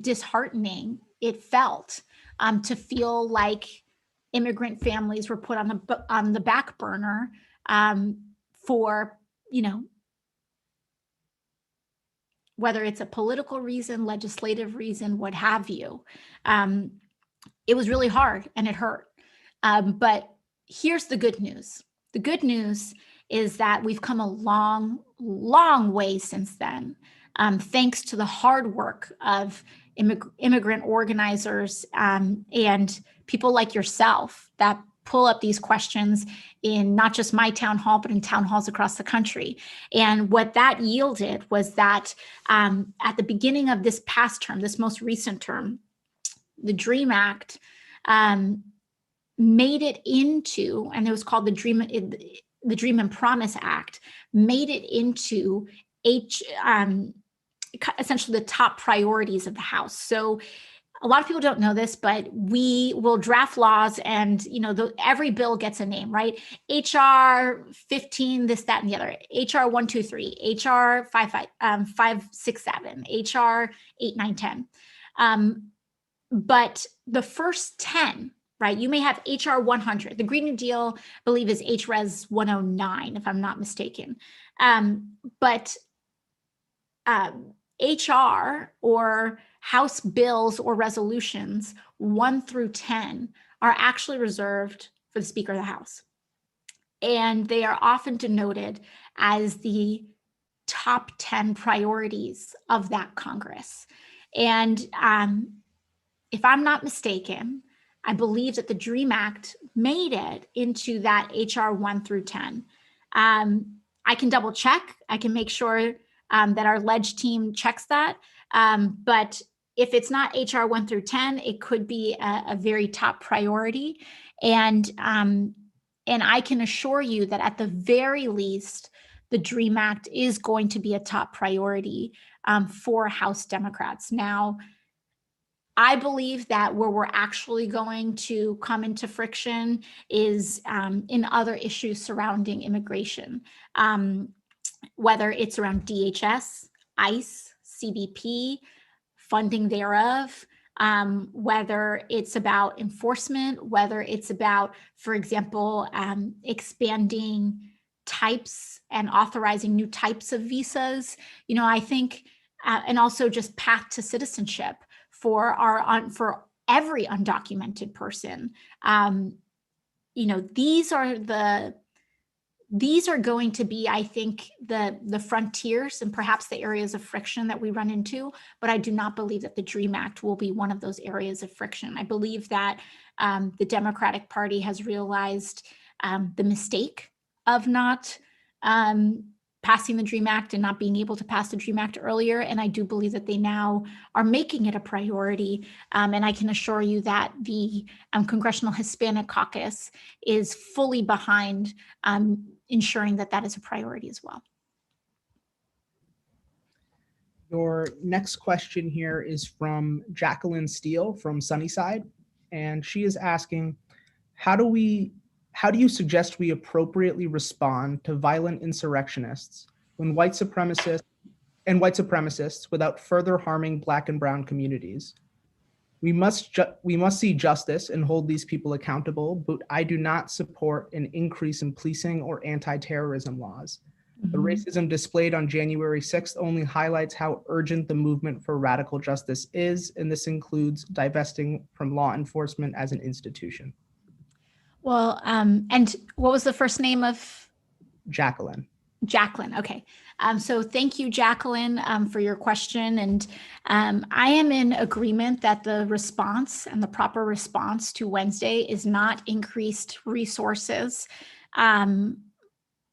disheartening it felt to feel like immigrant families were put on the back burner for, whether it's a political reason, legislative reason, what have you. It was really hard and it hurt. But here's the good news. The good news is that we've come a long, long way since then, thanks to the hard work of immigrant organizers and people like yourself that pull up these questions in not just my town hall, but in town halls across the country. And what that yielded was that at the beginning of this past term, this most recent term, the DREAM Act made it into, and it was called the Dream and Promise Act, made it into essentially the top priorities of the House. So a lot of people don't know this, but we will draft laws and, every bill gets a name, right? HR 15, this, that, and the other, HR 123, HR 567, HR 8, 9, 10. But the first 10, right? You may have HR 100. The Green New Deal, I believe, is HRES 109, if I'm not mistaken. But HR or House bills or resolutions 1 through 10 are actually reserved for the Speaker of the House. And they are often denoted as the top 10 priorities of that Congress. And if I'm not mistaken, I believe that the DREAM Act made it into that HR 1 through 10. I can double check. I can make sure that our ledge team checks that. But if it's not HR 1 through 10, it could be a very top priority. And I can assure you that at the very least, the DREAM Act is going to be a top priority for House Democrats. Now, I believe that where we're actually going to come into friction is in other issues surrounding immigration, whether it's around DHS, ICE, CBP, funding thereof, whether it's about enforcement, whether it's about, for example, expanding types and authorizing new types of visas. I think, and also just path to citizenship for every undocumented person. These are going to be, I think, the frontiers and perhaps the areas of friction that we run into, but I do not believe that the DREAM Act will be one of those areas of friction. I believe that the Democratic Party has realized the mistake of not passing the DREAM Act and not being able to pass the DREAM Act earlier. And I do believe that they now are making it a priority. And I can assure you that the Congressional Hispanic Caucus is fully behind ensuring that that is a priority as well. Your next question here is from Jacqueline Steele from Sunnyside. And she is asking, how do you suggest we appropriately respond to violent insurrectionists when white supremacists without further harming Black and Brown communities? We must see justice and hold these people accountable, but I do not support an increase in policing or anti-terrorism laws. Mm-hmm. The racism displayed on January 6th only highlights how urgent the movement for radical justice is, and this includes divesting from law enforcement as an institution. Well, and what was the first name of? Jacqueline. Jacqueline. Okay. So thank you, Jacqueline, for your question. And I am in agreement that the response and the proper response to Wednesday is not increased resources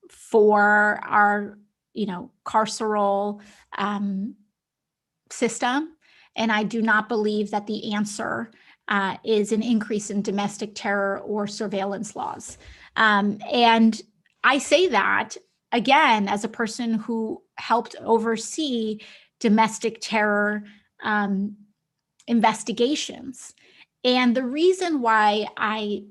for our, carceral system. And I do not believe that the answer is an increase in domestic terror or surveillance laws. And I say that, again, as a person who helped oversee domestic terror investigations. And the reason why I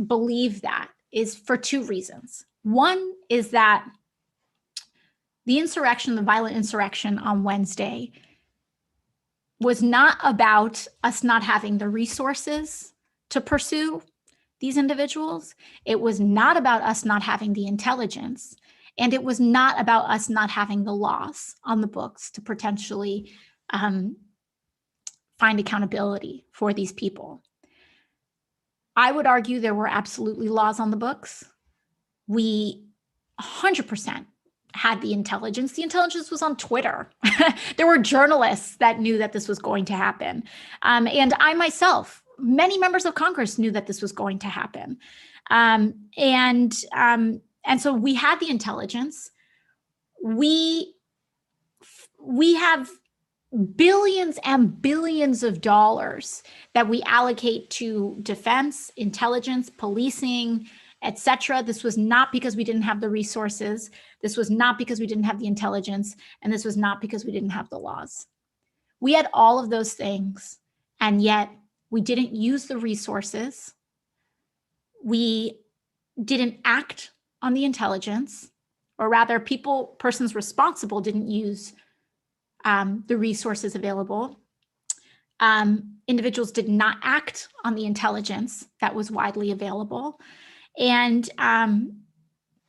believe that is for two reasons. One is that the violent insurrection on Wednesday was not about us not having the resources to pursue these individuals. It was not about us not having the intelligence. And it was not about us not having the laws on the books to potentially find accountability for these people. I would argue there were absolutely laws on the books. We 100% had the intelligence. The intelligence was on Twitter. There were journalists that knew that this was going to happen. And I myself, many members of Congress knew that this was going to happen. And so we had the intelligence. We have billions and billions of dollars that we allocate to defense, intelligence, policing, etc. This was not because we didn't have the resources. This was not because we didn't have the intelligence. And this was not because we didn't have the laws. We had all of those things, and yet we didn't use the resources. We didn't act on the intelligence, or rather persons responsible didn't use the resources available. Individuals did not act on the intelligence that was widely available. And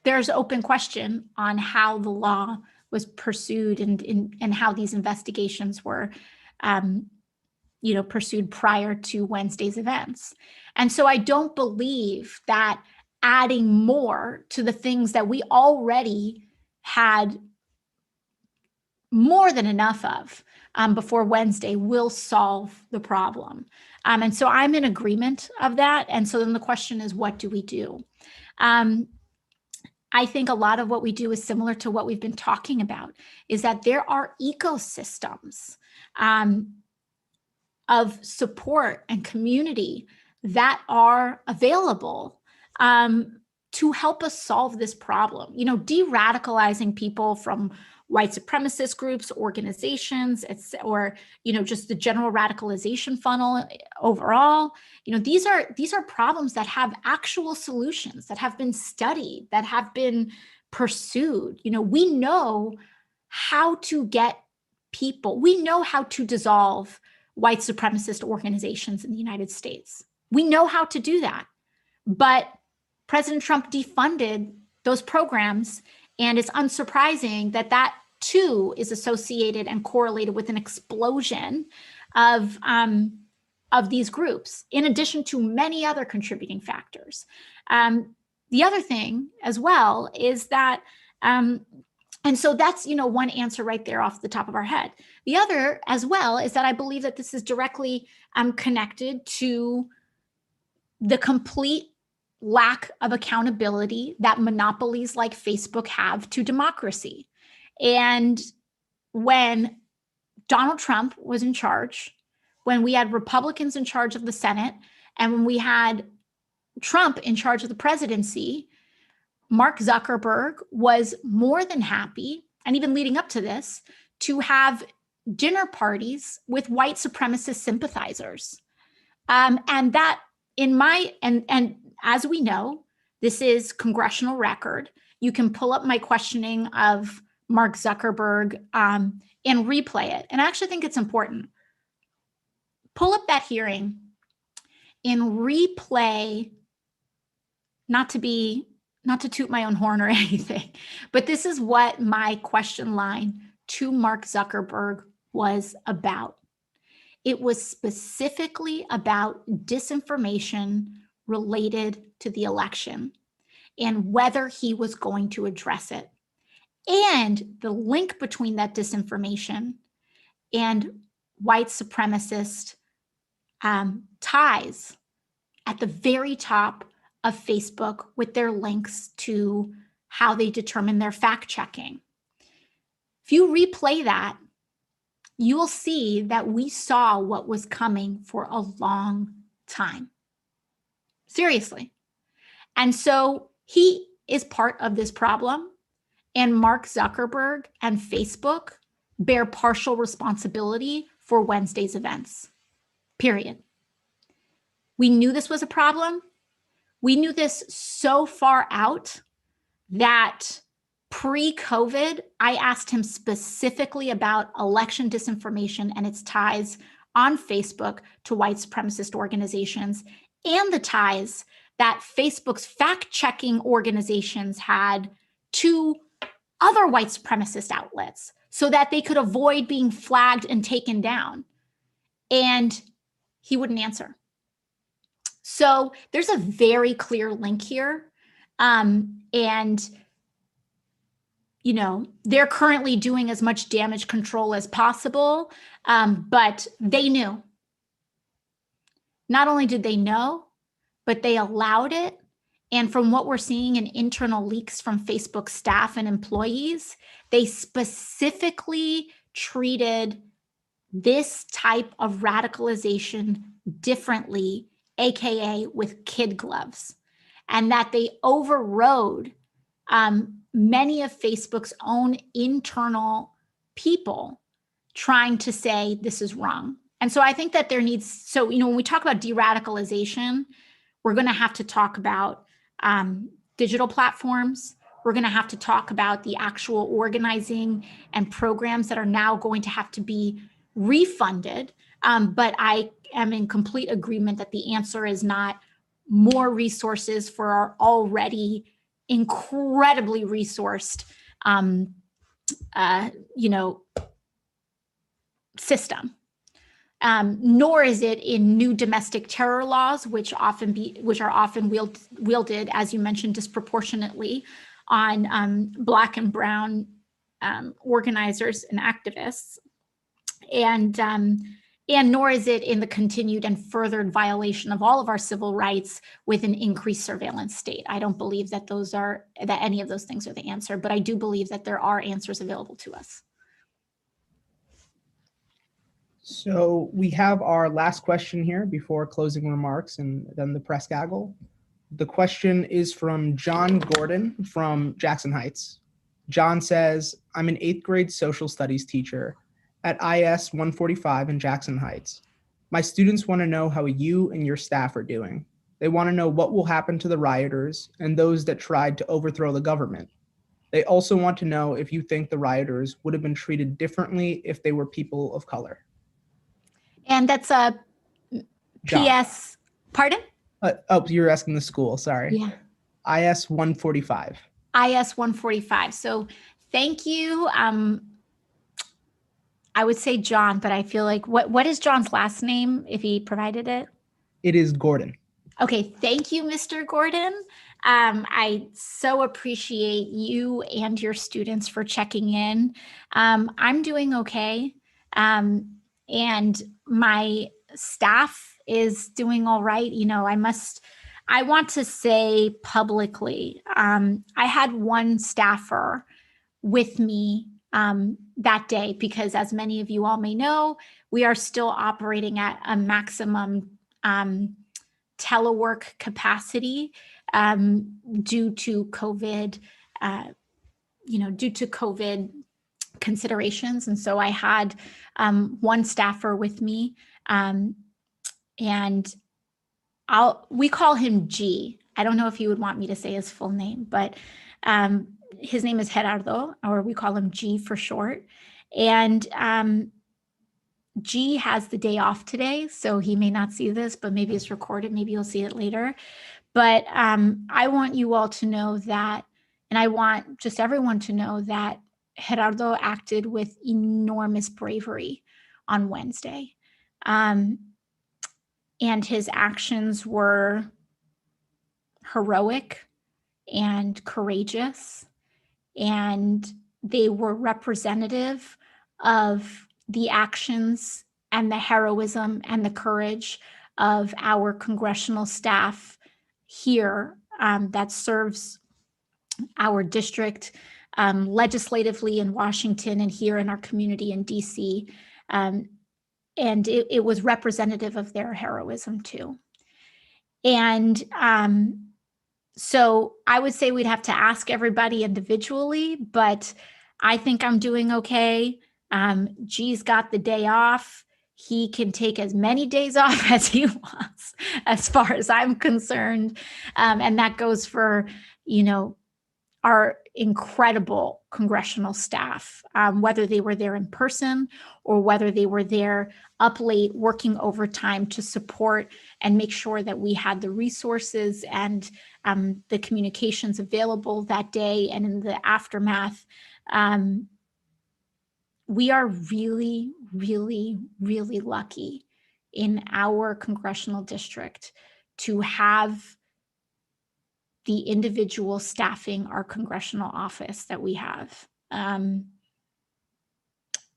there's open question on how the law was pursued and how these investigations were pursued prior to Wednesday's events. And so I don't believe that adding more to the things that we already had more than enough of before Wednesday will solve the problem. And so I'm in agreement of that. And so then the question is, what do we do? I think a lot of what we do is similar to what we've been talking about, is that there are ecosystems of support and community that are available to help us solve this problem. De-radicalizing people from white supremacist groups, organizations, or just the general radicalization funnel overall. These are problems that have actual solutions, that have been studied, that have been pursued. We know how to get people. We know how to dissolve white supremacist organizations in the United States. We know how to do that, but President Trump defunded those programs. And it's unsurprising that too is associated and correlated with an explosion of these groups, in addition to many other contributing factors. The other thing as well is that, and so that's, one answer right there off the top of our head. The other as well is that I believe that this is directly connected to the complete lack of accountability that monopolies like Facebook have to democracy. And when Donald Trump was in charge, when we had Republicans in charge of the Senate, and when we had Trump in charge of the presidency, Mark Zuckerberg was more than happy, and even leading up to this, to have dinner parties with white supremacist sympathizers. And that and as we know, this is congressional record. You can pull up my questioning of Mark Zuckerberg and replay it. And I actually think it's important. Pull up that hearing and replay, not to toot my own horn or anything, but this is what my question line to Mark Zuckerberg was about. It was specifically about disinformation related to the election and whether he was going to address it, and the link between that disinformation and white supremacist ties at the very top of Facebook with their links to how they determine their fact checking. If you replay that, you will see that we saw what was coming for a long time. Seriously. And so he is part of this problem, and Mark Zuckerberg and Facebook bear partial responsibility for Wednesday's events, period. We knew this was a problem. We knew this so far out that Pre-COVID, I asked him specifically about election disinformation and its ties on Facebook to white supremacist organizations and the ties that Facebook's fact-checking organizations had to other white supremacist outlets so that they could avoid being flagged and taken down. And he wouldn't answer. So there's a very clear link here. And you know, they're currently doing as much damage control as possible, but they knew. Not only did they know, but they allowed it. And from what we're seeing in internal leaks from Facebook staff and employees, they specifically treated this type of radicalization differently, AKA with kid gloves, and that they overrode many of Facebook's own internal people trying to say this is wrong. And so I think that there needs, so, you know, when we talk about de-radicalization, we're going to have to talk about digital platforms. We're going to have to talk about the actual organizing and programs that are now going to have to be refunded. But I am in complete agreement that the answer is not more resources for our already incredibly resourced, you know, system. Nor is it in new domestic terror laws, which are often wielded, as you mentioned, disproportionately on Black and Brown organizers and activists, and nor is it in the continued and furthered violation of all of our civil rights with an increased surveillance state. I don't believe that any of those things are the answer, but I do believe that there are answers available to us. So we have our last question here before closing remarks and then the press gaggle. The question is from John Gordon from Jackson Heights. John says, I'm an 8th grade social studies teacher at IS 145 in Jackson Heights. My students want to know how you and your staff are doing. They want to know what will happen to the rioters and those that tried to overthrow the government. They also want to know if you think the rioters would have been treated differently if they were people of color. And that's a John. PS, pardon? You're asking the school, sorry. Yeah. IS 145. IS 145. So thank you. I would say John, but I feel like, what is John's last name if he provided it? It is Gordon. Okay, thank you, Mr. Gordon. I so appreciate you and your students for checking in. I'm doing okay. And my staff is doing all right. You know, I want to say publicly, I had one staffer with me that day, because as many of you all may know, we are still operating at a maximum telework capacity due to COVID, due to COVID considerations. And so I had one staffer with me, and we call him G. I don't know if you would want me to say his full name, but his name is Gerardo, or we call him G for short. And G has the day off today, so he may not see this, but maybe it's recorded. Maybe you'll see it later. But I want you all to know that, and I want just everyone to know that Gerardo acted with enormous bravery on Wednesday. And his actions were heroic and courageous, and they were representative of the actions and the heroism and the courage of our congressional staff here that serves our district legislatively in Washington and here in our community in DC. And it was representative of their heroism too. And so I would say we'd have to ask everybody individually, but I think I'm doing okay. G's got the day off. He can take as many days off as he wants, as far as I'm concerned. And that goes for, incredible congressional staff, whether they were there in person or whether they were there up late working overtime to support and make sure that we had the resources and the communications available that day and in the aftermath. We are really, really, really lucky in our congressional district to have the individual staffing our congressional office that we have.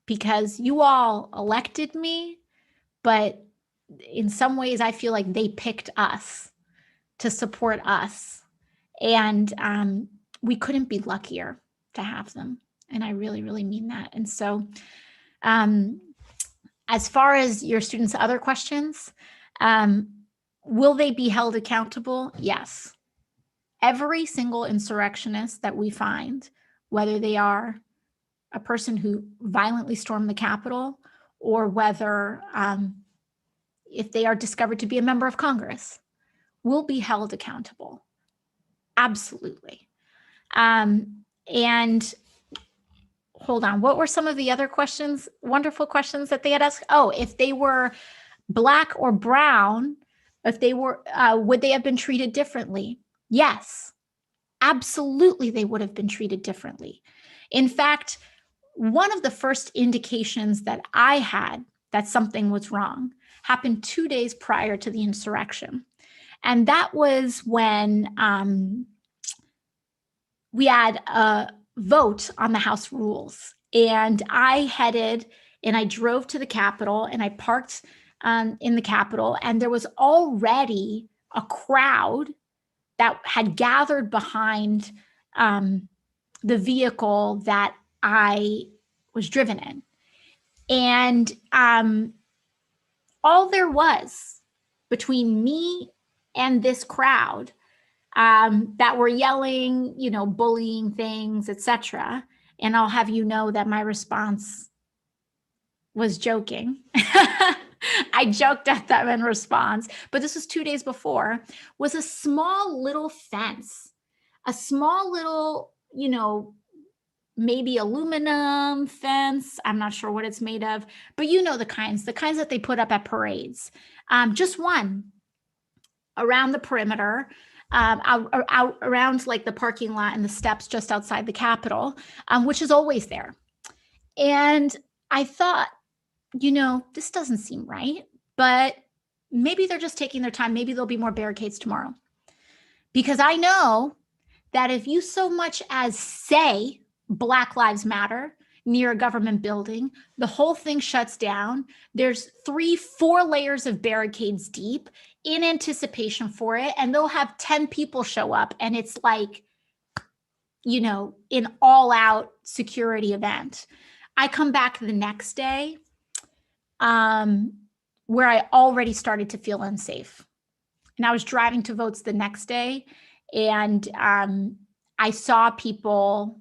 Because you all elected me, but in some ways I feel like they picked us to support us. And we couldn't be luckier to have them. And I really, really mean that. And so as far as your students' other questions, will they be held accountable? Yes. Every single insurrectionist that we find, whether they are a person who violently stormed the Capitol or whether if they are discovered to be a member of Congress, will be held accountable. Absolutely. And hold on, what were some of the other questions, wonderful questions that they had asked? Oh, if they were Black or brown, if they were, would they have been treated differently? Yes, absolutely, they would have been treated differently. In fact, one of the first indications that I had that something was wrong happened 2 days prior to the insurrection. And that was when we had a vote on the House rules. And I headed and I drove to the Capitol and I parked in the Capitol, and there was already a crowd that had gathered behind the vehicle that I was driven in. And all there was between me and this crowd that were yelling, you know, bullying things, etc. And I'll have you know that my response was joking. I joked at them in response, but this was 2 days before, was a small little fence, a small little, you know, maybe aluminum fence. I'm not sure what it's made of, but you know the kinds that they put up at parades. Just one around the perimeter, out around like the parking lot and the steps just outside the Capitol, which is always there. And I thought, you know, this doesn't seem right, but maybe they're just taking their time. Maybe there'll be more barricades tomorrow. Because I know that if you so much as say Black Lives Matter near a government building, the whole thing shuts down. There's 3-4 layers of barricades deep in anticipation for it. And they'll have 10 people show up. And it's like, you know, an all out security event. I come back the next day where I already started to feel unsafe. And I was driving to votes the next day, and I saw people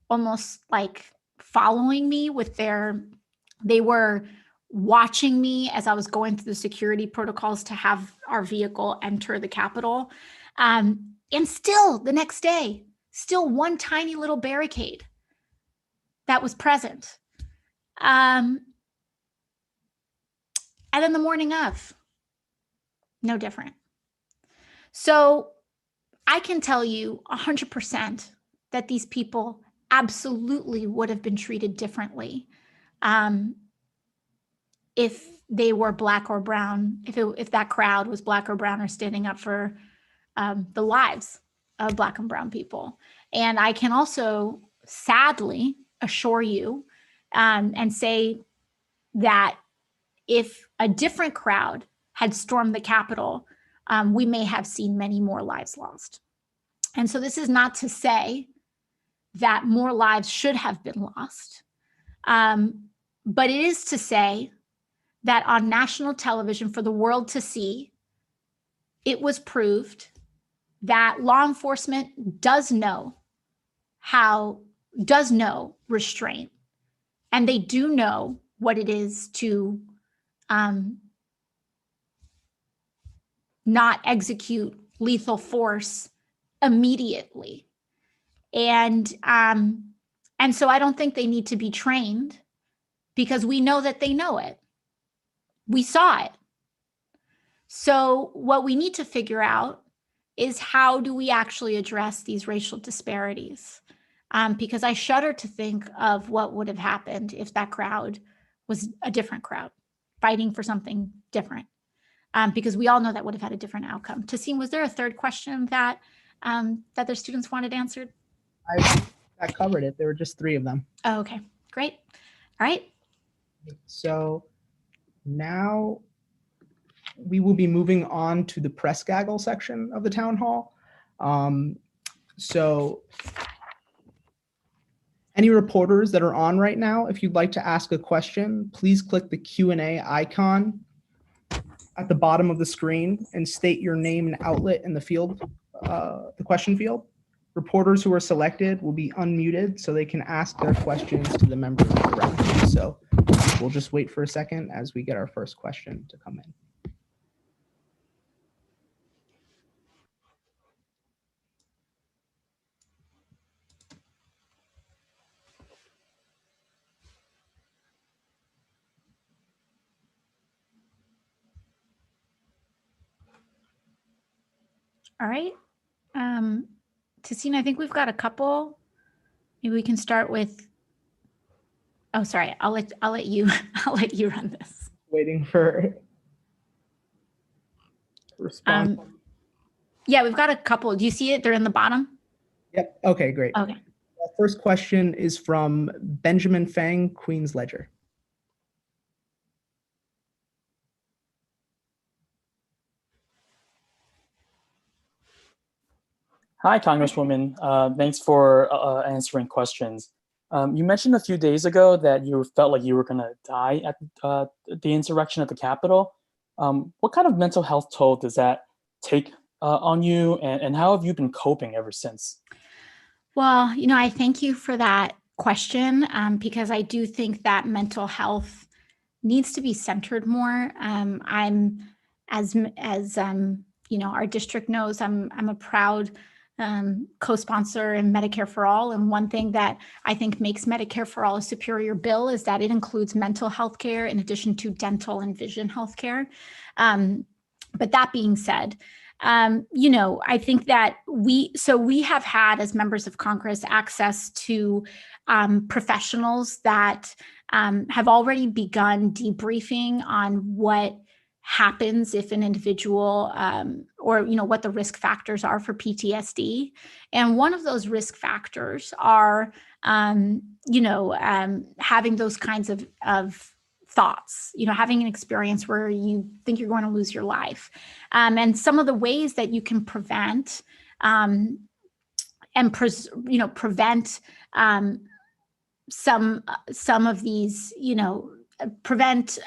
almost like following me with they were watching me as I was going through the security protocols to have our vehicle enter the Capitol. And still the next day, still one tiny little barricade that was present. And then the morning of, no different. So I can tell you 100% that these people absolutely would have been treated differently if they were Black or brown, if that crowd was Black or brown or standing up for the lives of Black and brown people. And I can also sadly assure you and say that if a different crowd had stormed the Capitol, we may have seen many more lives lost. And so this is not to say that more lives should have been lost, but it is to say that on national television for the world to see, it was proved that law enforcement does know restraint, and they do know what it is to not execute lethal force immediately. And so I don't think they need to be trained, because we know that they know it. We saw it. So what we need to figure out is, how do we actually address these racial disparities? Because I shudder to think of what would have happened if that crowd was a different crowd fighting for something different. Because we all know that would have had a different outcome. Tassim, was there a third question that their students wanted answered? I covered it. There were just 3 of them. Oh, okay, great. All right. So now we will be moving on to the press gaggle section of the town hall. So any reporters that are on right now, if you'd like to ask a question, please click the Q&A icon at the bottom of the screen and state your name and outlet in the field, the question field. Reporters who are selected will be unmuted so they can ask their questions to the members directly. So we'll just wait for a second as we get our first question to come in. All right. Tassine, I think we've got a couple. Maybe we can start with, oh, sorry, I'll let you run this. Waiting for response. Yeah, we've got a couple. Do you see it? They're in the bottom. Yep. Okay, great. Okay. Our first question is from Benjamin Fang, Queen's Ledger. Hi, Congresswoman. Thanks for answering questions. You mentioned a few days ago that you felt like you were going to die at the insurrection at the Capitol. What kind of mental health toll does that take on you, and how have you been coping ever since? Well, I thank you for that question, because I do think that mental health needs to be centered more. I'm, as our district knows, I'm a proud co-sponsor in Medicare for All. And one thing that I think makes Medicare for All a superior bill is that it includes mental health care in addition to dental and vision health care. But that being said, I think that we have had, as members of Congress, access to professionals that have already begun debriefing on what happens if an individual or what the risk factors are for PTSD. And one of those risk factors are having those kinds of thoughts, having an experience where you think you're going to lose your life. And some of the ways that you can prevent prevent some of these, prevent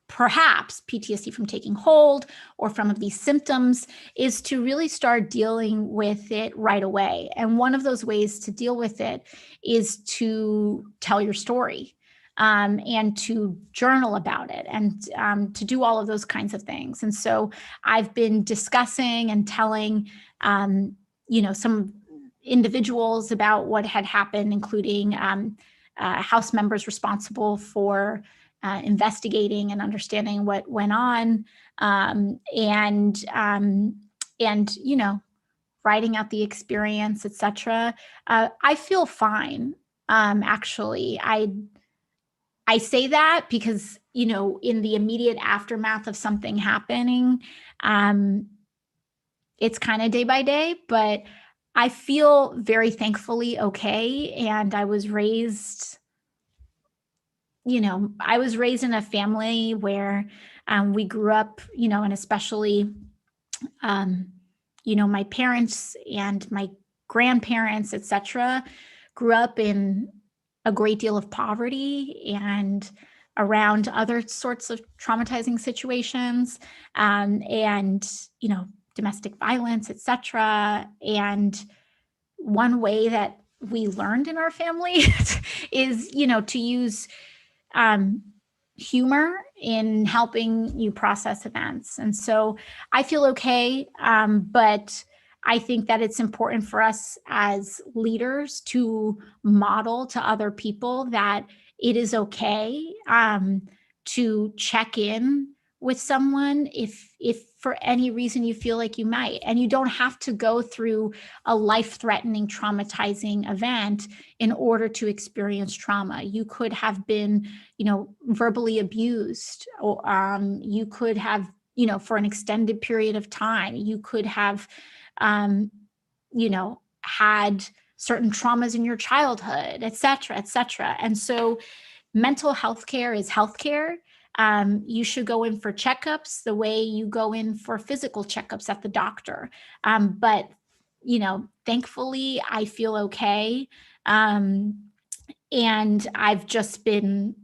perhaps PTSD from taking hold or from of these symptoms, is to really start dealing with it right away. And one of those ways to deal with it is to tell your story, and to journal about it, and to do all of those kinds of things. And so I've been discussing and telling, some individuals about what had happened, including House members responsible for investigating and understanding what went on, and writing out the experience, etc. I feel fine. Actually, I say that because, in the immediate aftermath of something happening, it's kind of day by day, but I feel very thankfully okay. And I was raised in a family where we grew up, and especially, my parents and my grandparents, etc., grew up in a great deal of poverty and around other sorts of traumatizing situations, and domestic violence, etc. And one way that we learned in our family is, to use humor in helping you process events. And so I feel okay, but I think that it's important for us as leaders to model to other people that it is okay to check in with someone if for any reason you feel like you might. And you don't have to go through a life-threatening, traumatizing event in order to experience trauma. You could have been, verbally abused, or you could have, for an extended period of time, you could have, had certain traumas in your childhood, et cetera, et cetera. And so mental health care is healthcare. You should go in for checkups the way you go in for physical checkups at the doctor. But, thankfully, I feel okay. And I've just been,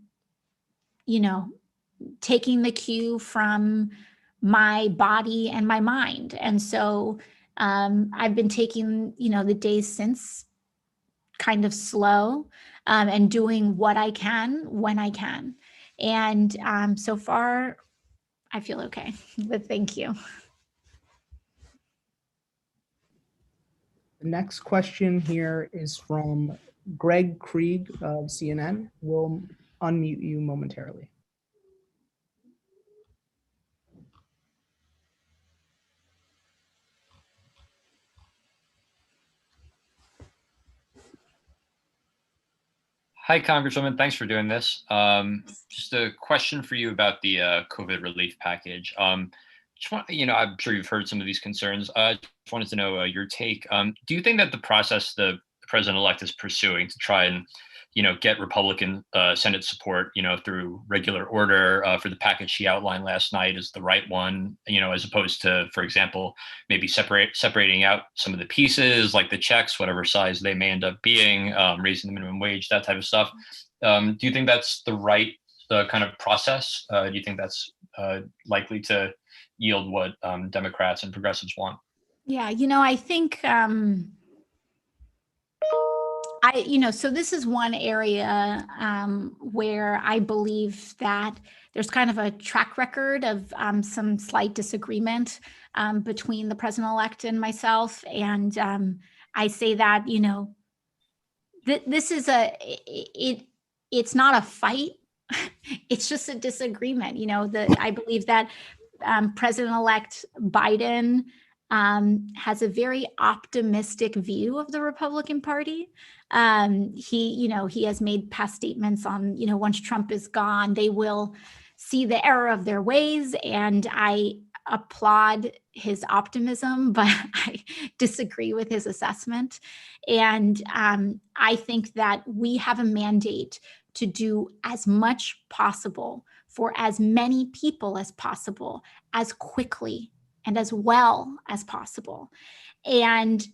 taking the cue from my body and my mind. And so I've been taking, the days since kind of slow and doing what I can when I can. And so far, I feel okay, but thank you. The next question here is from Greg Krieg of CNN. We'll unmute you momentarily. Hi, Congresswoman. Thanks for doing this. Just a question for you about the COVID relief package. I'm sure you've heard some of these concerns. Just wanted to know your take. Do you think that the process the president-elect is pursuing to try and, get Republican Senate support, through regular order for the package she outlined last night is the right one, as opposed to, for example, maybe separating out some of the pieces like the checks, whatever size they may end up being, raising the minimum wage, that type of stuff. Do you think that's the right kind of process? Do you think that's likely to yield what Democrats and progressives want? Yeah, I think so this is one area where I believe that there's kind of a track record of some slight disagreement between the president-elect and myself. And I say that, this is it's not a fight. It's just a disagreement. I believe that President-elect Biden has a very optimistic view of the Republican Party. He has made past statements on, once Trump is gone, they will see the error of their ways. And I applaud his optimism, but I disagree with his assessment. And I think that we have a mandate to do as much possible for as many people as possible, as quickly and as well as possible. And,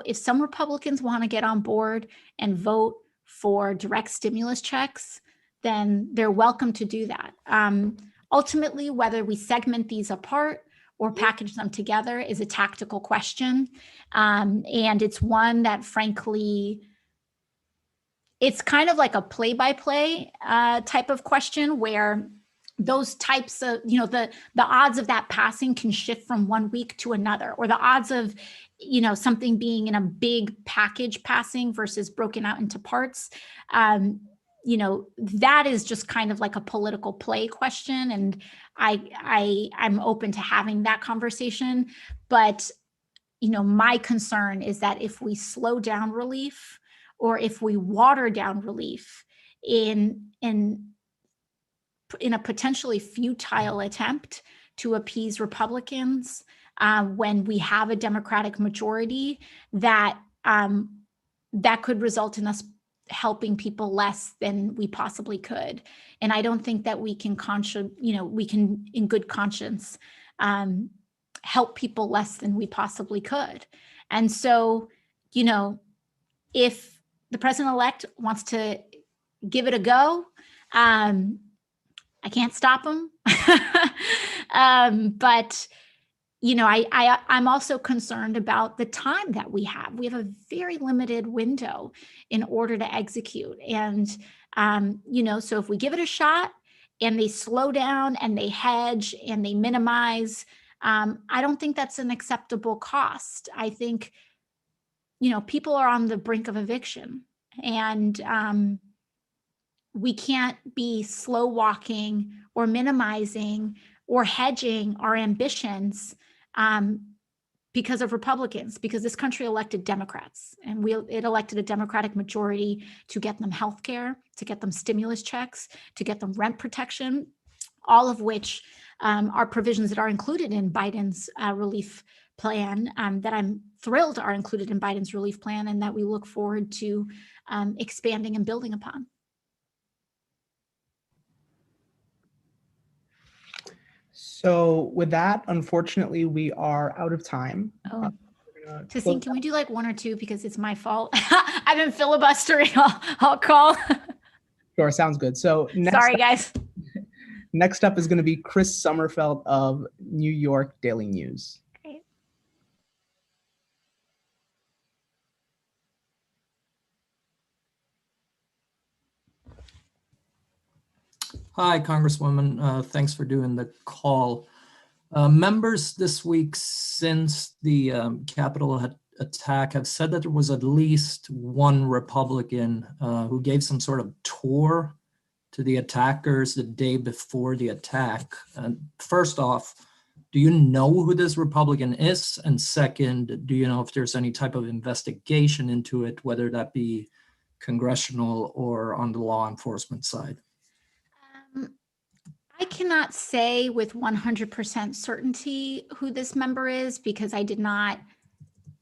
if some Republicans want to get on board and vote for direct stimulus checks, then they're welcome to do that. Ultimately, whether we segment these apart or package them together is a tactical question. And it's one that, frankly, it's kind of like a play-by-play type of question where those types of, the odds of that passing can shift from one week to another, or the odds of, something being in a big package passing versus broken out into parts. That is just kind of like a political play question. And I'm open to having that conversation. But, my concern is that if we slow down relief, or if we water down relief in a potentially futile attempt to appease Republicans when we have a Democratic majority, that could result in us helping people less than we possibly could. And I don't think that we can in good conscience help people less than we possibly could. And so, if the president-elect wants to give it a go, I can't stop him. But, I'm also concerned about the time that we have. We have a very limited window in order to execute. And, so if we give it a shot and they slow down and they hedge and they minimize I don't think that's an acceptable cost. I think, people are on the brink of eviction, and we can't be slow walking or minimizing or hedging our ambitions because of Republicans, because this country elected Democrats, and it elected a Democratic majority to get them health care, to get them stimulus checks, to get them rent protection, all of which are provisions that are included in Biden's relief plan, that I'm thrilled are included in Biden's relief plan, and that we look forward to expanding and building upon. So with that, unfortunately, we are out of time. Oh. Tassine, can we do like one or two, because it's my fault? I've been filibustering all call. Sure, sounds good. So sorry, guys. Next up is going to be Chris Sommerfeld of New York Daily News. Great. Hi, Congresswoman. Thanks for doing the call. Members this week, since the Capitol attack, have said that there was at least one Republican who gave some sort of tour to the attackers the day before the attack. First off, do you know who this Republican is? And second, do you know if there's any type of investigation into it, whether that be congressional or on the law enforcement side? I cannot say with 100% certainty who this member is, because I did not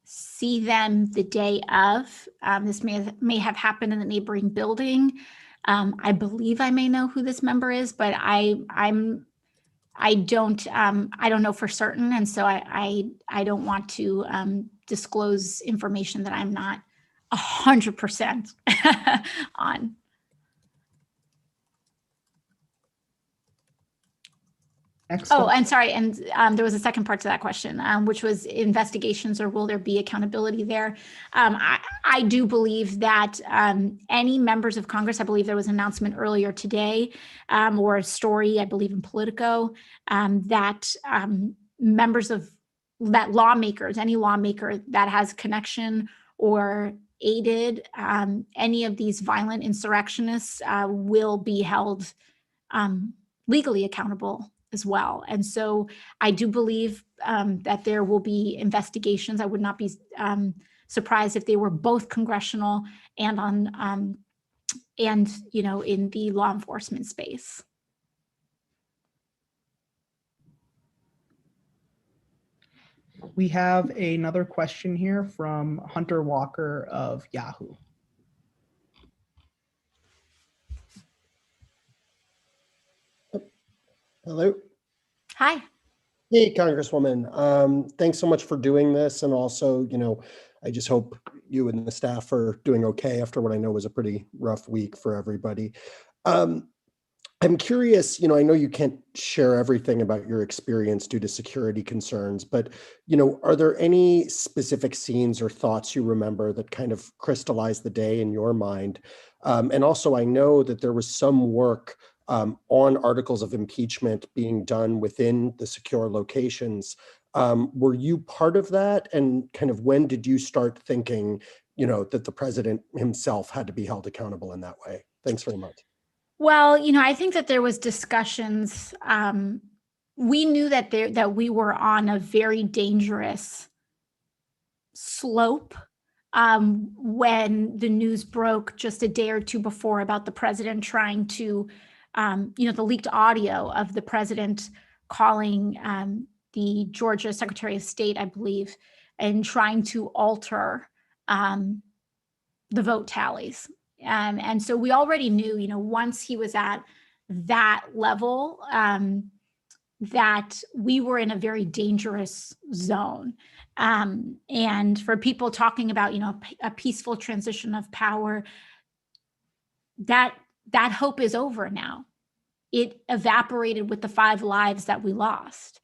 see them the day of. This may have happened in a neighboring building. I believe I may know who this member is, but I don't know for certain, and so I don't want to disclose information that I'm not 100% on. Excellent. Oh, and sorry, and there was a second part to that question, which was investigations, or will there be accountability there? I do believe that any members of Congress, I believe there was an announcement earlier today, or a story, I believe in Politico, that lawmakers, any lawmaker that has connection or aided any of these violent insurrectionists will be held legally accountable as well. And so I do believe that there will be investigations. I would not be surprised if they were both congressional and on in the law enforcement space. We have another question here from Hunter Walker of Yahoo. Hello. Hi. Hey, Congresswoman. Thanks so much for doing this. And also, I just hope you and the staff are doing okay after what I know was a pretty rough week for everybody. I'm curious, I know you can't share everything about your experience due to security concerns, but, are there any specific scenes or thoughts you remember that kind of crystallized the day in your mind? And also, I know that there was some work on articles of impeachment being done within the secure locations. Were you part of that? And kind of when did you start thinking, that the president himself had to be held accountable in that way? Thanks very much. Well, I think that there was discussions. We knew that we were on a very dangerous slope when the news broke just a day or two before about the president trying to, the leaked audio of the president calling the Georgia Secretary of State, I believe, and trying to alter the vote tallies. And so we already knew, once he was at that level, that we were in a very dangerous zone. And for people talking about, a peaceful transition of power, that hope is over now. It evaporated with the 5 lives that we lost.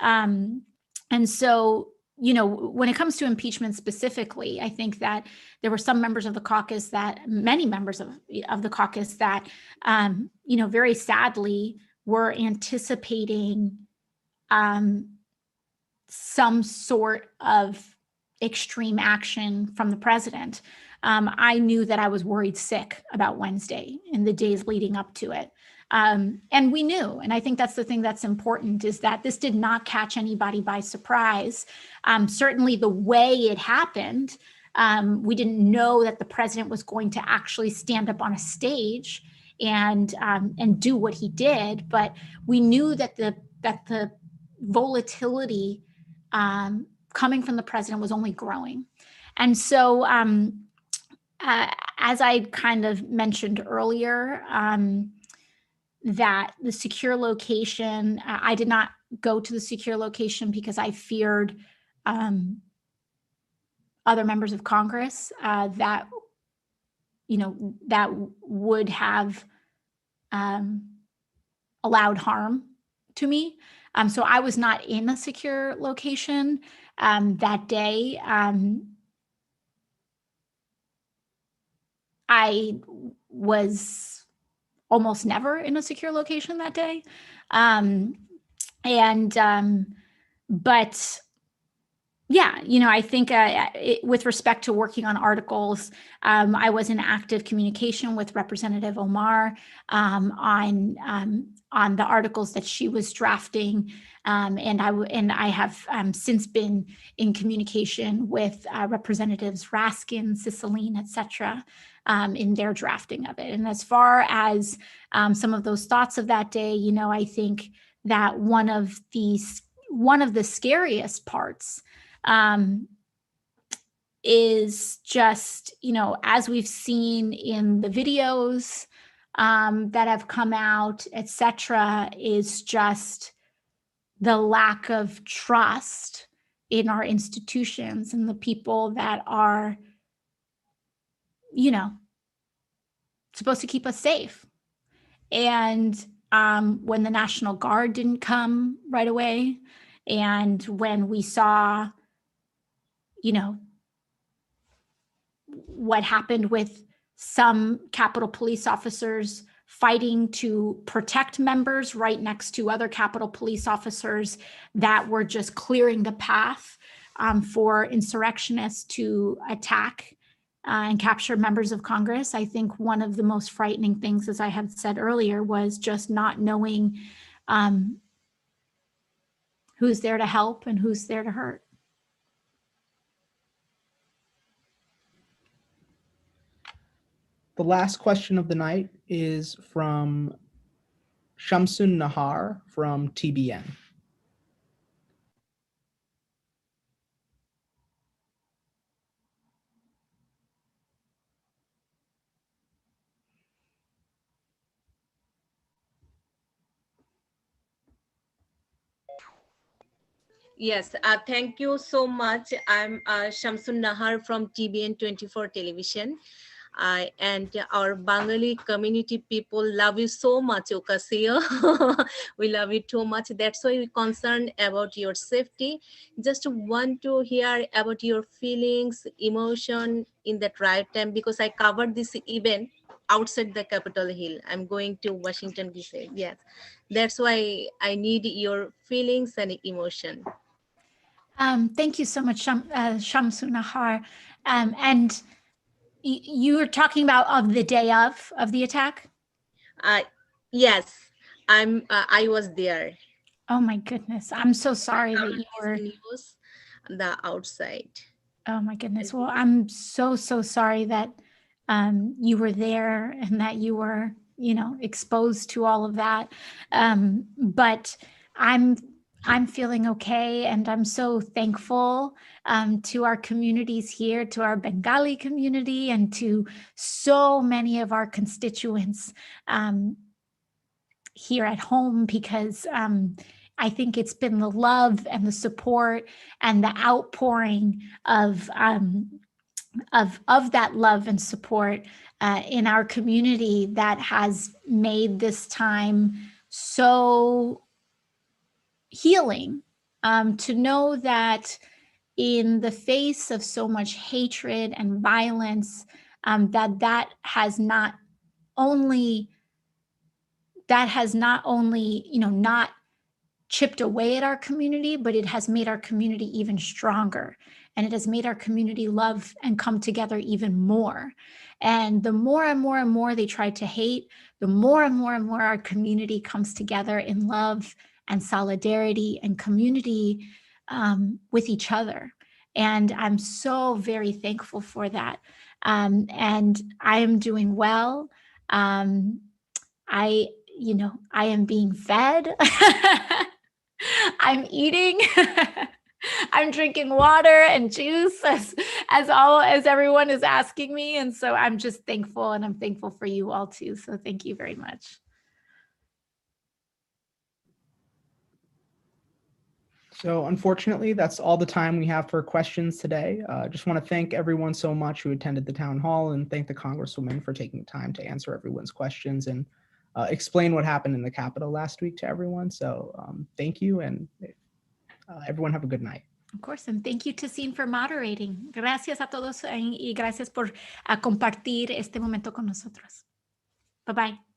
And so, when it comes to impeachment specifically, I think that there were some members of the caucus many members of the caucus that, very sadly were anticipating some sort of extreme action from the president. I knew that I was worried sick about Wednesday and the days leading up to it. And we knew, and I think that's the thing that's important, is that this did not catch anybody by surprise. Certainly the way it happened, we didn't know that the president was going to actually stand up on a stage and do what he did, but we knew that the volatility coming from the president was only growing. And so as I kind of mentioned earlier, that the secure location, I did not go to the secure location because I feared other members of Congress that would have allowed harm to me. So I was not in a secure location that day. I was almost never in a secure location that day. But yeah, I think with respect to working on articles, I was in active communication with Representative Omar on the articles that she was drafting, and I have since been in communication with Representatives Raskin, Cicilline, etc., in their drafting of it. And as far as some of those thoughts of that day, I think that one of the scariest parts is just, as we've seen in the videos that have come out, etc., is just the lack of trust in our institutions and the people that are, supposed to keep us safe. And when the National Guard didn't come right away, and when we saw what happened with some Capitol Police officers fighting to protect members right next to other Capitol Police officers that were just clearing the path for insurrectionists to attack and capture members of Congress. I think one of the most frightening things, as I had said earlier, was just not knowing who's there to help and who's there to hurt. The last question of the night is from Shamsun Nahar from TBN. Yes, thank you so much. I'm Shamsun Nahar from TBN 24 television. And our Bengali community people love you so much, Ocasio. We love you too much. That's why we're concerned about your safety. Just want to hear about your feelings, emotion in that right time, because I covered this event outside the Capitol Hill. I'm going to Washington, D.C. Yes, that's why I need your feelings and emotion. Thank you so much, Shamsun Nahar. And you were talking about of the day of the attack? Yes, I was there. Oh my goodness. I'm so sorry that you were news the outside. Oh my goodness. Well, I'm so sorry that you were there and that you were, exposed to all of that. But I'm feeling okay, and I'm so thankful to our communities here, to our Bengali community, and to so many of our constituents here at home, because I think it's been the love and the support and the outpouring of that love and support in our community that has made this time so healing, to know that in the face of so much hatred and violence, that has not only not chipped away at our community, but it has made our community even stronger. And it has made our community love and come together even more. And the more and more and more they try to hate, the more and more and more our community comes together in love and solidarity and community with each other. And I'm so very thankful for that. And I am doing well. I am being fed. I'm eating. I'm drinking water and juice as everyone is asking me. And so I'm just thankful, and I'm thankful for you all too. So thank you very much. So unfortunately, that's all the time we have for questions today. Just want to thank everyone so much who attended the town hall, and thank the Congresswoman for taking time to answer everyone's questions and explain what happened in the Capitol last week to everyone. So thank you, and everyone have a good night. Of course, and thank you, Tessine, for moderating. Gracias a todos y gracias por compartir este momento con nosotros. Bye-bye.